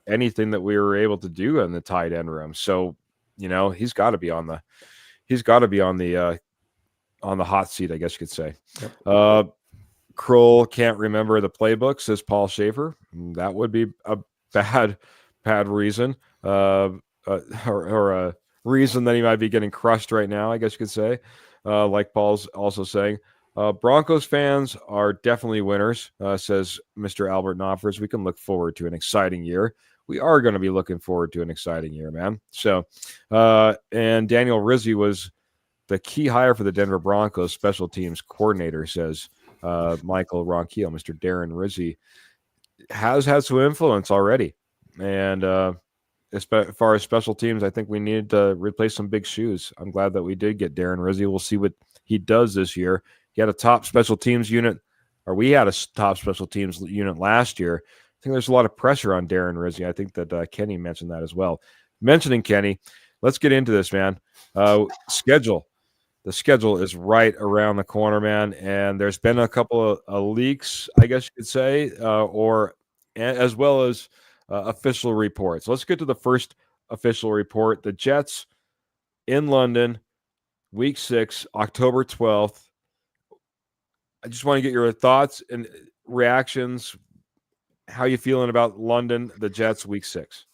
anything that we were able to do in the tight end room. So, he's got to be on the hot seat, I guess you could say. Yep. Kroll can't remember the playbook, says Paul Schaefer. That would be a bad reason, or a reason that he might be getting crushed right now, I guess you could say. Like Paul's also saying, Broncos fans are definitely winners, says Mr. Albert Knopfers. We can look forward to an exciting year. We are going to be looking forward to an exciting year, man. So, and Daniel Rizzi was the key hire for the Denver Broncos special teams coordinator, says Michael Ronquillo. Mr. Darren Rizzi has had some influence already. And as far as special teams, I think we needed to replace some big shoes. I'm glad that we did get Darren Rizzi. We'll see what he does this year. He had a top special teams unit, or we had a top special teams unit last year. I think there's a lot of pressure on Darren Rizzi. I think that Kenny mentioned that as well. Mentioning Kenny, let's get into this, man. Schedule. The schedule is right around the corner, man, and there's been a couple of leaks, I guess you could say, or as well as official reports. Let's get to the first official report. The Jets in London, Week 6, October 12th. I just want to get your thoughts and reactions. How you feeling about London, the Jets, Week 6?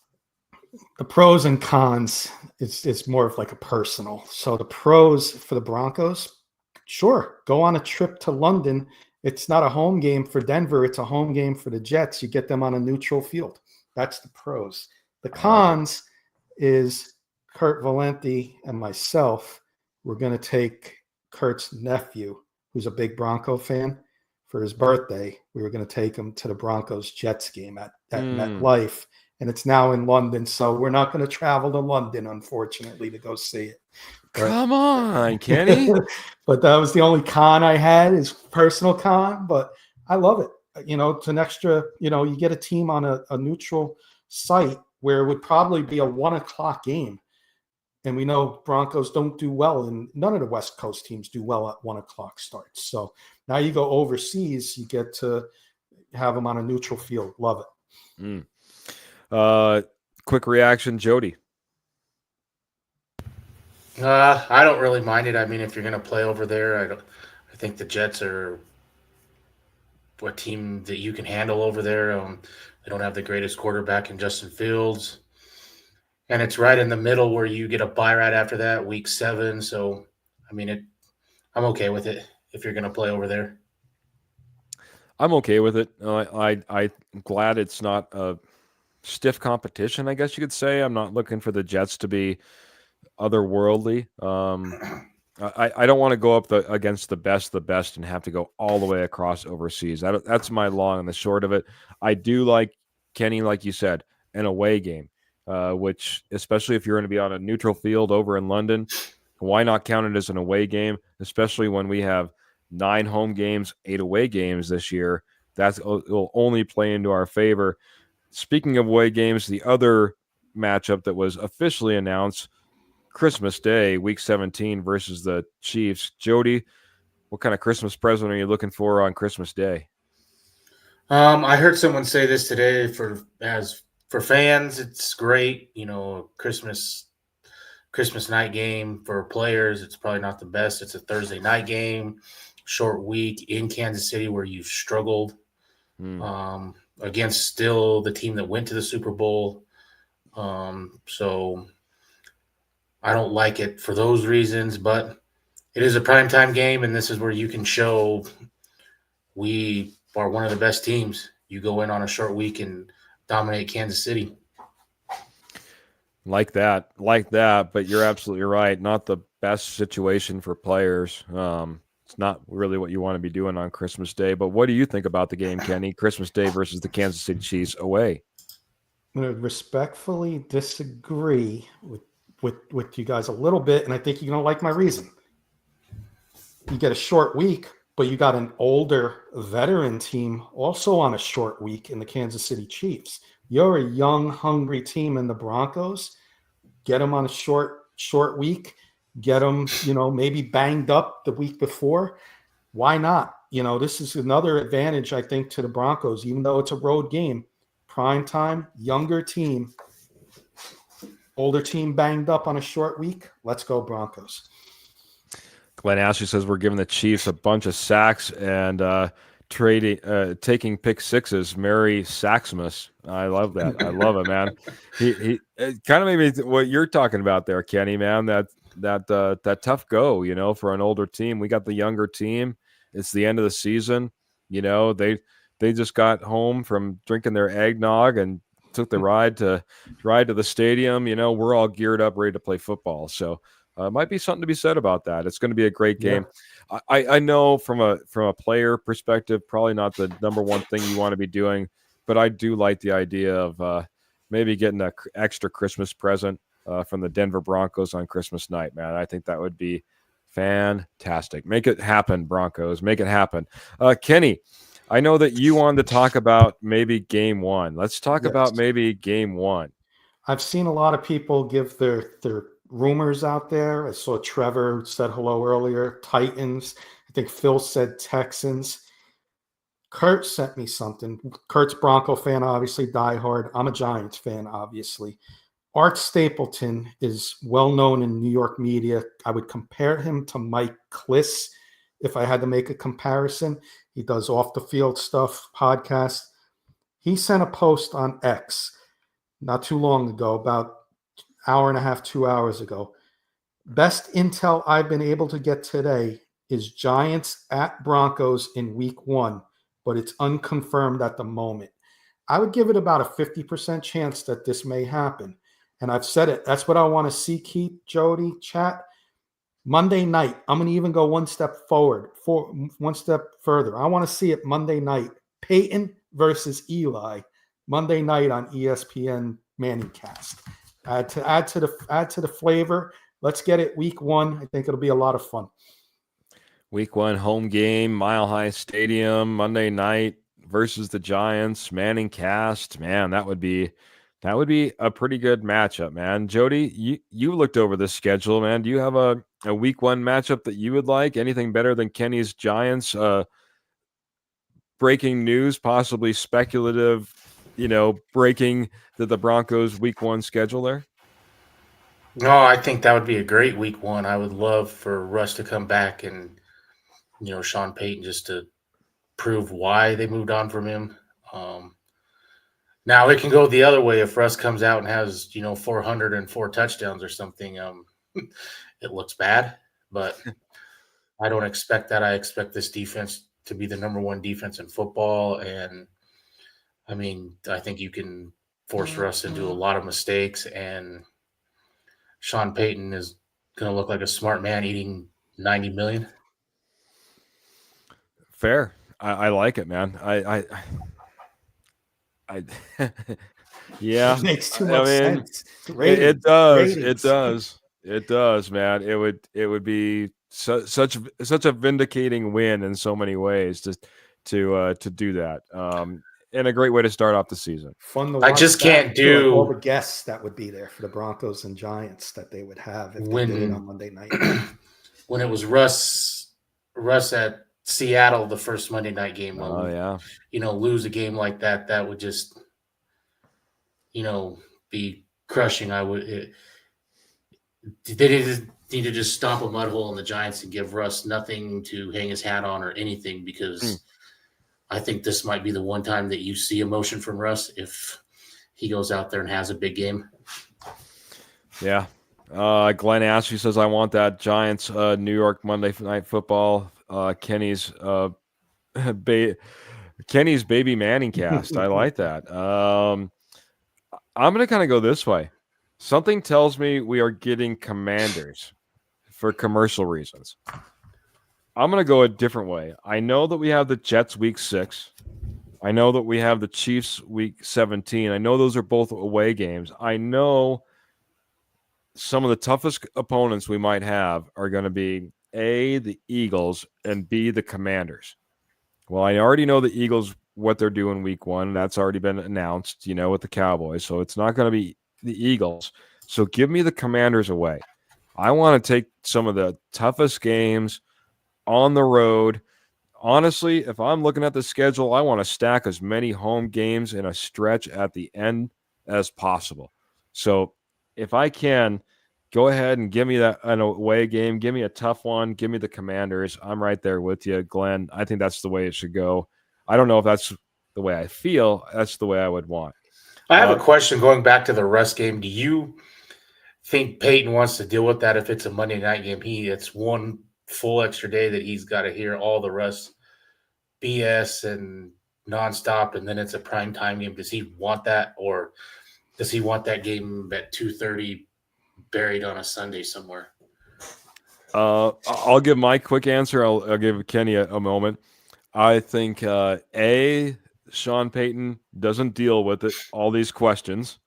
The pros and cons, it's more of like a personal. So the pros for the Broncos, sure, go on a trip to London. It's not a home game for Denver. It's a home game for the Jets. You get them on a neutral field. That's the pros. The cons is Kurt Valenti and myself. We're going to take Kurt's nephew, who's a big Bronco fan, for his birthday. We were going to take him to the Broncos Jets game at MetLife, and it's now in London. So we're not going to travel to London, unfortunately, to go see it. Come on, Kenny. But that was the only con I had, is personal con, but I love it. It's an extra, you get a team on a neutral site where it would probably be a 1:00 game. And we know Broncos don't do well, and none of the West Coast teams do well at 1:00 starts. So now you go overseas, you get to have them on a neutral field. Love it. Quick reaction, Jody. I don't really mind it. I mean, if you're going to play over there, I think the Jets are a team that you can handle over there. They don't have the greatest quarterback in Justin Fields. And it's right in the middle where you get a bye right after that, week 7. So, I mean, I'm okay with it if you're going to play over there. I'm okay with it. I'm glad it's not a stiff competition, I guess you could say. I'm not looking for the Jets to be otherworldly. I don't want to go up against the best and have to go all the way across overseas. That's my long and the short of it. I do like, Kenny, like you said, an away game. Which, especially if you're going to be on a neutral field over in London, why not count it as an away game, especially when we have 9 home games, 8 away games this year. It'll only play into our favor. Speaking of away games, the other matchup that was officially announced, Christmas Day, Week 17 versus the Chiefs. Jody, what kind of Christmas present are you looking for on Christmas Day? I heard someone say this today. For fans, it's great. Christmas night game. For players, it's probably not the best. It's a Thursday night game, short week in Kansas City where you've struggled against still the team that went to the Super Bowl. So I don't like it for those reasons, but it is a primetime game, and this is where you can show we are one of the best teams. You go in on a short week and dominate Kansas City. Like that, but you're absolutely right. Not the best situation for players. It's not really what you want to be doing on Christmas Day. But what do you think about the game, Kenny? Christmas Day versus the Kansas City Chiefs away. I'm going to respectfully disagree with you guys a little bit, and I think you're going to like my reason. You get a short week, but you got an older veteran team also on a short week in the Kansas City Chiefs. You're a young, hungry team in the Broncos. Get them on a short week. Get them, maybe banged up the week before. Why not? This is another advantage, I think, to the Broncos, even though it's a road game. Prime time, younger team, older team banged up on a short week. Let's go Broncos. Glenn Ashley says we're giving the Chiefs a bunch of sacks and taking pick sixes. Merry Saxmas. I love that. I love it, man. He kind of made me what you're talking about there, Kenny, man. That tough go, for an older team. We got the younger team. It's the end of the season. They just got home from drinking their eggnog and took the ride to the stadium. We're all geared up, ready to play football. So might be something to be said about that. It's going to be a great game. Yeah. I know from a player perspective, probably not the number one thing you want to be doing, but I do like the idea of maybe getting an extra Christmas present from the Denver Broncos on Christmas night, man. I think that would be fantastic. Make it happen, Broncos. Make it happen. Kenny, I know that you wanted to talk about maybe game 1. Let's talk about maybe game 1. I've seen a lot of people give their rumors out there. I saw Trevor said hello earlier. Titans. I think Phil said Texans. Kurt sent me something. Kurt's Bronco fan, obviously, diehard. I'm a Giants fan, obviously. Art Stapleton is well known in New York media. I would compare him to Mike Kliss if I had to make a comparison. He does off the field stuff, podcast. He sent a post on X not too long ago, about hour and a half, 2 hours ago. Best intel I've been able to get today is Giants at Broncos in week 1, but it's unconfirmed at the moment. I would give it about a 50% chance that this may happen. and I've said it. That's what I want to see, Keith, Jody, chat. Monday night. I'm going to even go one step one step further. I want to see it Monday night. Peyton versus Eli. Monday night on ESPN Manningcast. Add to the flavor. Let's get it week 1. I think it'll be a lot of fun. Week 1 home game, Mile High Stadium, Monday night versus the Giants. Manningcast. Man, that would be a pretty good matchup, man. Jody, you looked over the schedule, man. Do you have a week 1 matchup that you would like? Anything better than Kenny's Giants? Breaking news, possibly speculative, breaking the Broncos week 1 schedule there? No, I think that would be a great week 1. I would love for Russ to come back and, Sean Payton just to prove why they moved on from him. Now it can go the other way if Russ comes out and has 404 touchdowns or something. It looks bad, but I don't expect that. I expect this defense to be the number 1 defense in football, and I mean I think you can force Russ into a lot of mistakes, and Sean Payton is going to look like a smart man eating $90 million. Fair. I like it, man. I yeah. It makes too much sense. It does. Ratings. It does, man. It would be such a vindicating win in so many ways to do that. And a great way to start off the season. Fun to watch. I just can't do all the guests that would be there for the Broncos and Giants that they would have if they did it on Monday night. When it was Russ at Seattle, the first Monday night game. Lose a game like that, that would just, be crushing. They need to just stomp a mud hole in the Giants and give Russ nothing to hang his hat on or anything, because I think this might be the one time that you see emotion from Russ if he goes out there and has a big game. Yeah. Glenn Ashley says, I want that Giants New York Monday Night Football. Kenny's baby Manning cast. I like that. I'm going to kind of go this way. Something tells me we are getting Commanders for commercial reasons. I'm going to go a different way. I know that we have the Jets week 6. I know that we have the Chiefs week 17. I know those are both away games. I know some of the toughest opponents we might have are going to be A, the Eagles, and B, the Commanders. Well, I already know the Eagles, what they're doing week 1. That's already been announced, with the Cowboys. So it's not going to be the Eagles. So give me the Commanders away. I want to take some of the toughest games on the road. Honestly, if I'm looking at the schedule, I want to stack as many home games in a stretch at the end as possible. So if I can, go ahead and give me an away game. Give me a tough one. Give me the Commanders. I'm right there with you, Glenn. I think that's the way it should go. I don't know if that's the way I feel. That's the way I would want. I have a question going back to the Russ game. Do you think Peyton wants to deal with that if it's a Monday night game? It's one full extra day that he's got to hear all the Russ BS and nonstop, and then it's a prime time game. Does he want that, or does he want that game at 2:30 buried on a Sunday somewhere? I'll give my quick answer. I'll give Kenny a moment. I think Sean Payton doesn't deal with it, all these questions,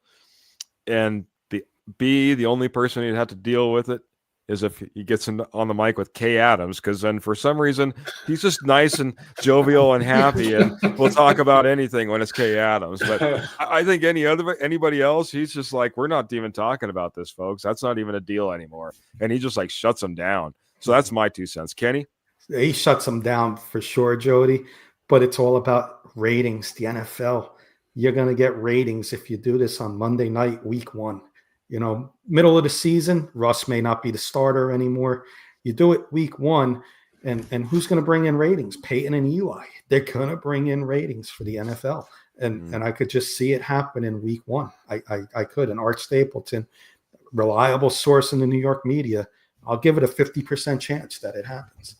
and the only person he'd have to deal with it is if he gets on the mic with Kay Adams, because then for some reason he's just nice and jovial and happy, and we'll talk about anything when it's Kay Adams. But I think anybody else, he's just like, we're not even talking about this, folks. That's not even a deal anymore, and he just like shuts them down. So that's my 2 cents. Kenny? He shuts them down for sure, Jody. But it's all about ratings. The NFL, you're going to get ratings if you do this on Monday night, week 1. Middle of the season, Russ may not be the starter anymore. You do it week 1, and who's going to bring in ratings? Peyton and Eli. They're going to bring in ratings for the NFL. And I could just see it happen in week 1. I could. And Art Stapleton, reliable source in the New York media, I'll give it a 50% chance that it happens.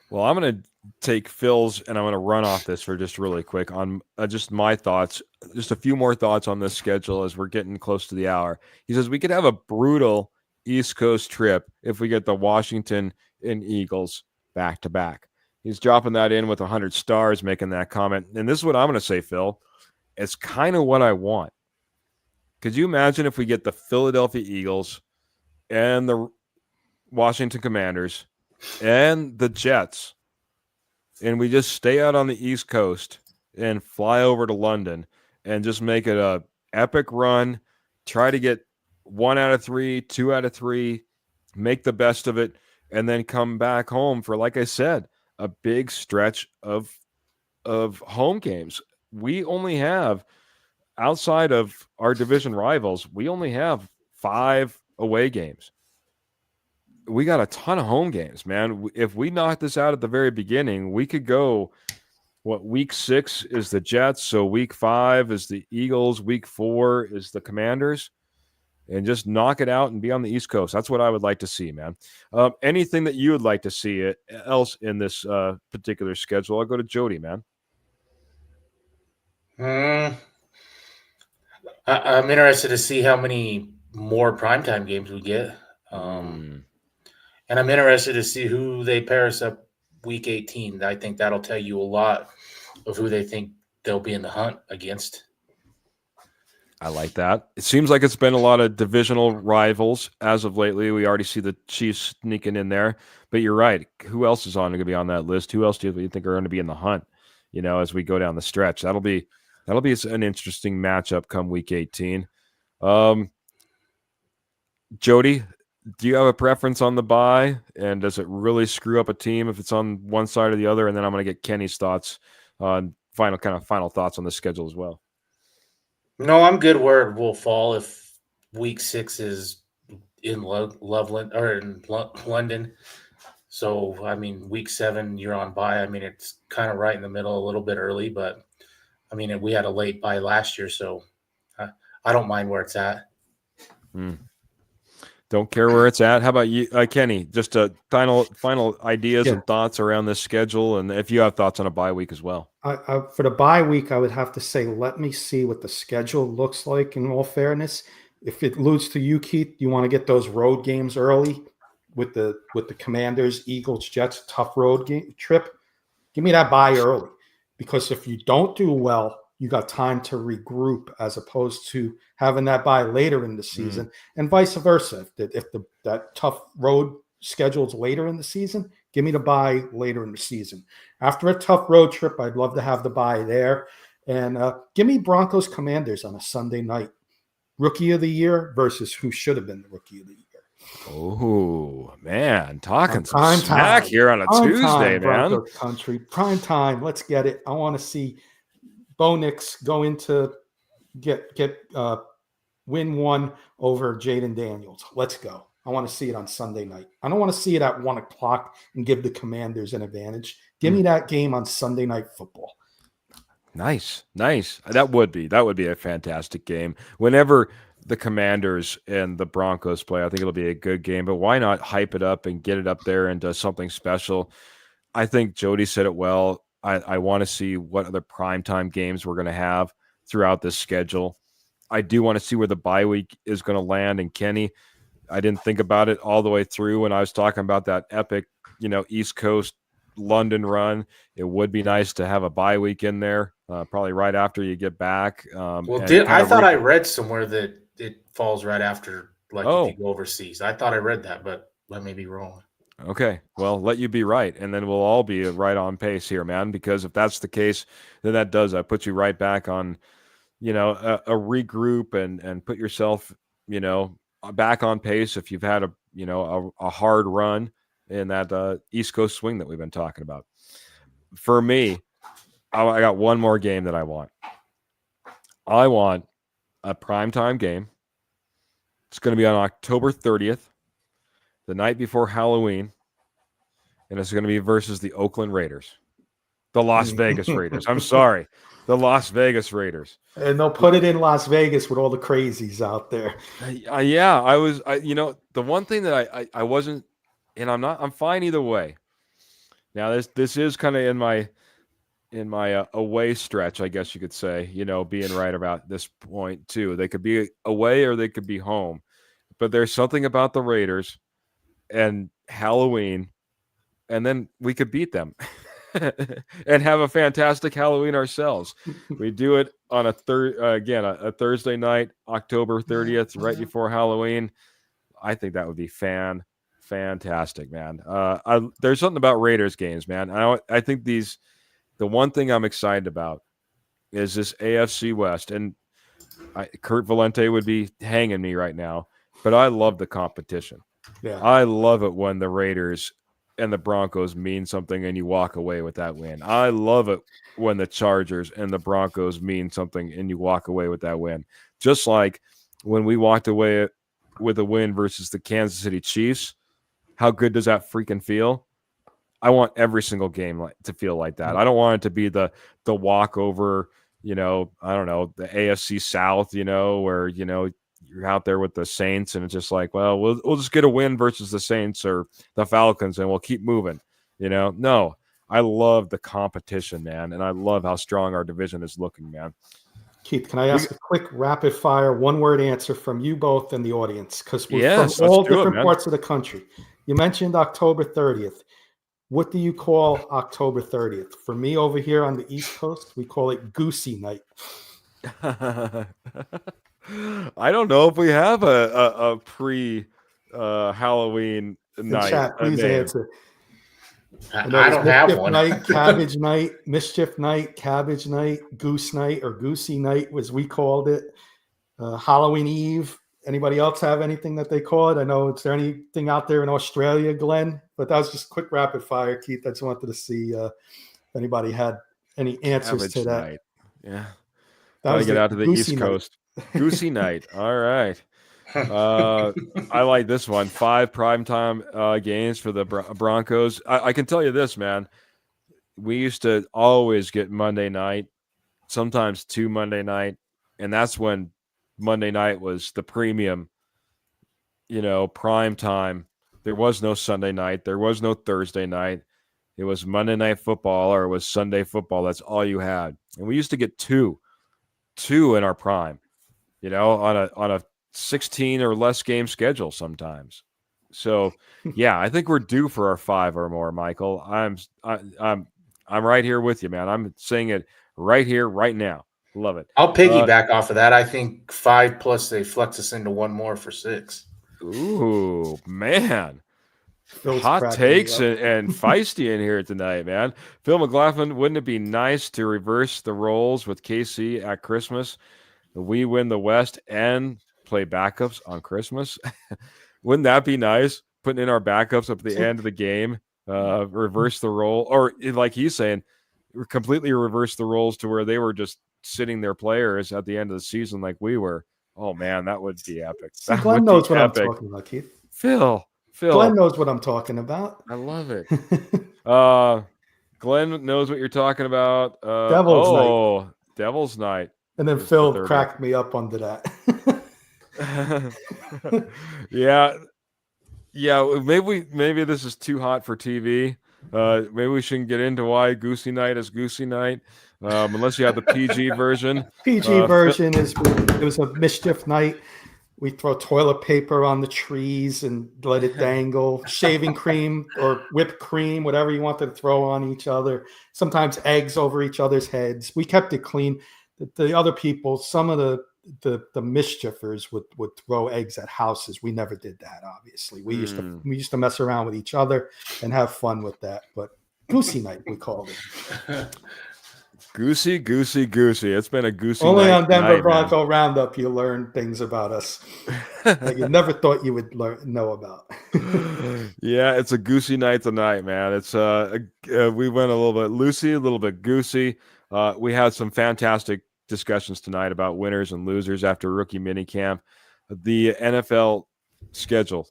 Well, I'm going to take Phil's, and I'm going to run off this for just really quick on just my thoughts, just a few more thoughts on this schedule as we're getting close to the hour. He says we could have a brutal East Coast trip if we get the Washington and Eagles back to back. He's dropping that in with 100 stars, making that comment. And this is what I'm going to say, Phil. It's kind of what I want. Could you imagine if we get the Philadelphia Eagles and the Washington Commanders and the Jets, and we just stay out on the East Coast and fly over to London and just make it a epic run, try to get 1 out of 3, 2 out of 3, make the best of it, and then come back home for, like I said, a big stretch of home games. We only have, outside of our division rivals, we only have 5 away games. We got a ton of home games, man. If we knock this out at the very beginning, we could go, week 6 is the Jets, so week 5 is the Eagles, week 4 is the Commanders, and just knock it out and be on the East Coast. That's what I would like to see, man. Anything that you would like to see else in this particular schedule? I'll go to Jody, man. I'm interested to see how many more primetime games we get. And I'm interested to see who they pair us up week 18. I think that'll tell you a lot of who they think they'll be in the hunt against. I like that. It seems like it's been a lot of divisional rivals as of lately. We already see the Chiefs sneaking in there. But you're right. Who else is going to be on that list? Who else do you think are going to be in the hunt, as we go down the stretch? That'll be an interesting matchup come week 18. Jody, do you have a preference on the bye? And does it really screw up a team if it's on one side or the other? And then I'm going to get Kenny's thoughts on final thoughts on the schedule as well. No, I'm good where it will fall if week 6 is in Loveland or in London. So, I mean, week 7, you're on bye. I mean, it's kind of right in the middle, a little bit early, but I mean, we had a late bye last year, so I don't mind where it's at. Don't care where it's at. How about you, Kenny? Just a final ideas and thoughts around this schedule, and if you have thoughts on a bye week as well. For the bye week, I would have to say, let me see what the schedule looks like. In all fairness, if it alludes to you, Keith, you want to get those road games early with the Commanders, Eagles, Jets, tough road trip. Give me that bye early, because if you don't do well, you got time to regroup as opposed to having that bye later in the season, and vice versa. If that tough road schedule's later in the season, give me the bye later in the season. After a tough road trip, I'd love to have the bye there. And give me Broncos Commanders on a Sunday night. Rookie of the year versus who should have been the rookie of the year. Oh, man. Talking some smack here on a Tuesday, man. Broncos country. Prime time. Let's get it. I want to see Bo Nix go into win 1 over Jaden Daniels. Let's go. I want to see it on Sunday night. I don't want to see it at 1 o'clock and give the Commanders an advantage. Give me that game on Sunday Night Football. Nice. That would be a fantastic game. Whenever the Commanders and the Broncos play, I think it'll be a good game. But why not hype it up and get it up there into something special? I think Jody said it well. I want to see what other primetime games we're going to have throughout this schedule. I do want to see where the bye week is going to land. And Kenny, I didn't think about it all the way through when I was talking about that epic, East Coast London run. It would be nice to have a bye week in there, probably right after you get back. I thought I read somewhere that it falls right after, if you go overseas. I thought I read that, but I may be wrong. Okay, well, let you be right, and then we'll all be right on pace here, man, because if that's the case, then that puts you right back on, a regroup and put yourself, back on pace if you've had a hard run in that East Coast swing that we've been talking about. For me, I got one more game that I want. I want a primetime game. It's going to be on October 30th. The night before Halloween, and it's going to be versus the Oakland Raiders, the Las Vegas Raiders. I'm sorry, the Las Vegas Raiders. And they'll put it in Las Vegas with all the crazies out there. Yeah, the one thing that I wasn't, and I'm fine either way. Now this is kind of in my away stretch, I guess you could say. Being right about this point too. They could be away or they could be home, but there's something about the Raiders and Halloween, and then we could beat them and have a fantastic Halloween ourselves. We do it on a Thursday night, October 30th, right before Halloween. I think that would be fantastic, man. There's something about Raiders games, man. I think the one thing I'm excited about is this AFC West, and Kurt Valente would be hanging me right now, but I love the competition. Yeah. I love it when the Raiders and the Broncos mean something and you walk away with that win. I love it when the Chargers and the Broncos mean something and you walk away with that win. Just like when we walked away with a win versus the Kansas City Chiefs, how good does that freaking feel? I want every single game to feel like that. I don't want it to be the walkover, I don't know, the AFC South, where, you're out there with the Saints and it's just like, well, we'll just get a win versus the Saints or the Falcons and we'll keep moving. No, I love the competition, man. And I love how strong our division is looking, man. Keith, can I ask a quick rapid fire, one word answer from you both and the audience? Because we're Yes, from all let's do it, different man. parts of the country. You mentioned October 30th. What do you call October 30th? For me over here on the East Coast, we call it Goosey Night. I don't know if we have a pre Halloween night. Chat, please name. answer. I don't have one. Night, Cabbage Night, Mischief Night, Cabbage Night, Goose Night, or Goosey Night, as we called it. Halloween Eve. Anybody else have anything that they call it? I know. Is there anything out there in Australia, Glenn? But that was just quick rapid fire, Keith. I just wanted to see if anybody had any answers Cabbage to that. Night. Yeah. Gotta get out to the East Coast. Goosey Night. All right. I like this one. 5 primetime games for the Broncos. I can tell you this, man. We used to always get Monday night, sometimes 2 Monday night, and that's when Monday night was the premium, prime time. There was no Sunday night. There was no Thursday night. It was Monday Night Football or it was Sunday football. That's all you had. And we used to get two in our prime, on a 16 or less game schedule sometimes. So, yeah, I think we're due for our 5 or more, Michael. I'm right here with you, man. I'm saying it right here, right now. Love it. I'll piggyback off of that. I think 5 plus they flex us into 1 more for 6. Ooh, man. Phil's Hot takes and feisty in here tonight, man. Phil McLaughlin, wouldn't it be nice to reverse the roles with KC at Christmas? We win the West and play backups on Christmas. Wouldn't that be nice? Putting in our backups up at the end of the game, reverse the role, or like he's saying, completely reverse the roles to where they were just sitting their players at the end of the season like we were. Oh man, that would be epic. Glenn knows what I'm talking about, Keith. Phil. Glenn knows what I'm talking about. I love it. Glenn knows what you're talking about. Devil's Night. And then Phil cracked me up under that. Yeah. Maybe this is too hot for TV. Maybe we shouldn't get into why Goosey Night is Goosey Night, unless you have the PG version. PG version is it was a mischief night. We throw toilet paper on the trees and let it dangle. Shaving cream or whipped cream, whatever you wanted to throw on each other. Sometimes eggs over each other's heads. We kept it clean. The other people, some of the mischievers would throw eggs at houses. We never did that, obviously. We used to mess around with each other and have fun with that. But Goosey Night, we called it. Goosey. It's been a goosey Only night on Denver tonight, Bronco man. Roundup you learn things about us that you never thought you would know about. Yeah, it's a goosey night tonight, man. It's we went a little bit loosey, a little bit goosey. We had some fantastic discussions tonight about winners and losers after rookie minicamp. The NFL schedule,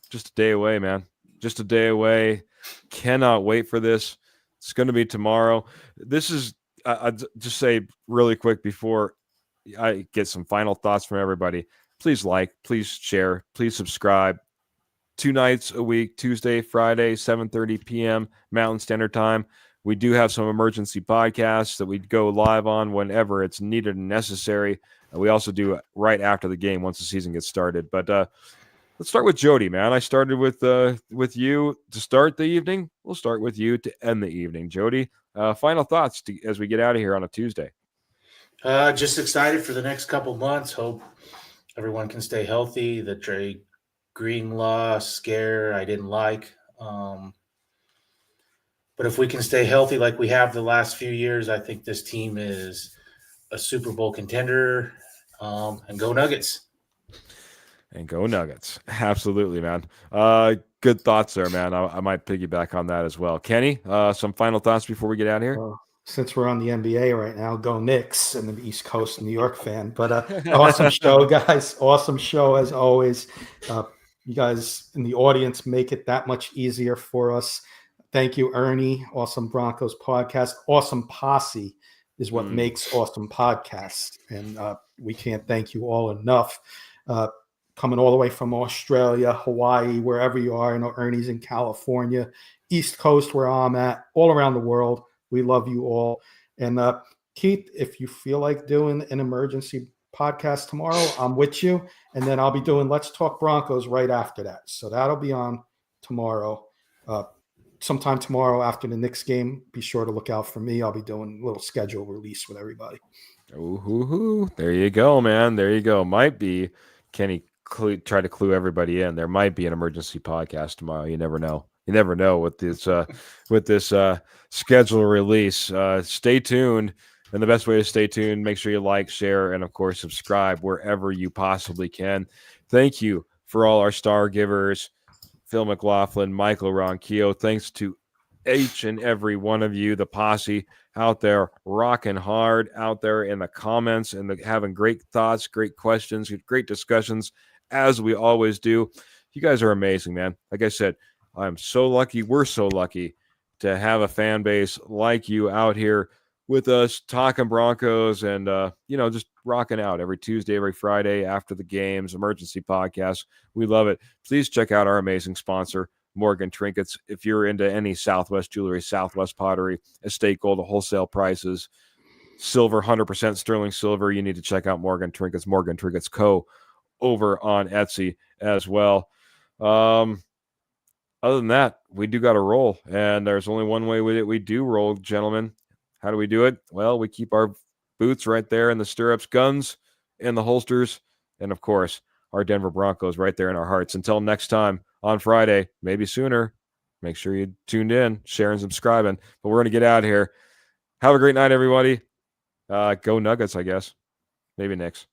just a day away, man. Just a day away. Cannot wait for this. It's going to be tomorrow. This is, I'll just say really quick before I get some final thoughts from everybody. Please like, please share, please subscribe 2 nights a week, Tuesday, Friday, 7:30 p.m. Mountain Standard Time. We do have some emergency podcasts that we go live on whenever it's needed and necessary. We also do it right after the game once the season gets started. But let's start with Jody, man. I started with you to start the evening. We'll start with you to end the evening. Jody, final thoughts as we get out of here on a Tuesday. Just excited for the next couple months. Hope everyone can stay healthy. The Dre Greenlaw scare I didn't like. But if we can stay healthy like we have the last few years, I think this team is a Super Bowl contender. And go Nuggets. And go Nuggets. Absolutely, man. Good thoughts there, man. I might piggyback on that as well. Kenny, some final thoughts before we get out of here? Since we're on the NBA right now, go Knicks and the East Coast New York fan. But awesome show, guys. Awesome show as always. You guys in the audience make it that much easier for us. Thank you, Ernie. Awesome Broncos podcast. Awesome Posse is what makes awesome podcasts. And we can't thank you all enough. Coming all the way from Australia, Hawaii, wherever you are. I know Ernie's in California, East Coast where I'm at, all around the world. We love you all. And Keith, if you feel like doing an emergency podcast tomorrow, I'm with you. And then I'll be doing Let's Talk Broncos right after that. So that'll be on tomorrow. Sometime tomorrow after the Knicks game, be sure to look out for me. I'll be doing a little schedule release with everybody. Ooh, there you go, man. There you go. Might be Kenny try to clue everybody in. There might be an emergency podcast tomorrow. You never know. You never know with this schedule release. Stay tuned. And the best way to stay tuned, make sure you like, share, and of course, subscribe wherever you possibly can. Thank you for all our star givers. Phil McLaughlin, Michael Ronquillo. Thanks to each and every one of you, the posse out there rocking hard out there in the comments and having great thoughts, great questions, great discussions, as we always do. You guys are amazing, man. Like I said, I'm so lucky. We're so lucky to have a fan base like you out here with us talking Broncos and, just rocking out every Tuesday, every Friday after the games, emergency podcasts. We love it. Please check out our amazing sponsor, Morgan Trinkets. If you're into any Southwest jewelry, Southwest pottery, estate gold, wholesale prices, silver, 100% sterling silver, you need to check out Morgan Trinkets, Morgan Trinkets Co. over on Etsy as well. Other than that, we do got to roll, and there's only one way we do roll, gentlemen. How do we do it? Well, we keep our boots right there in the stirrups, guns in the holsters, and of course, our Denver Broncos right there in our hearts. Until next time on Friday, maybe sooner, make sure you tuned in, share, and subscribing. But we're going to get out of here. Have a great night, everybody. Go Nuggets, I guess. Maybe Knicks.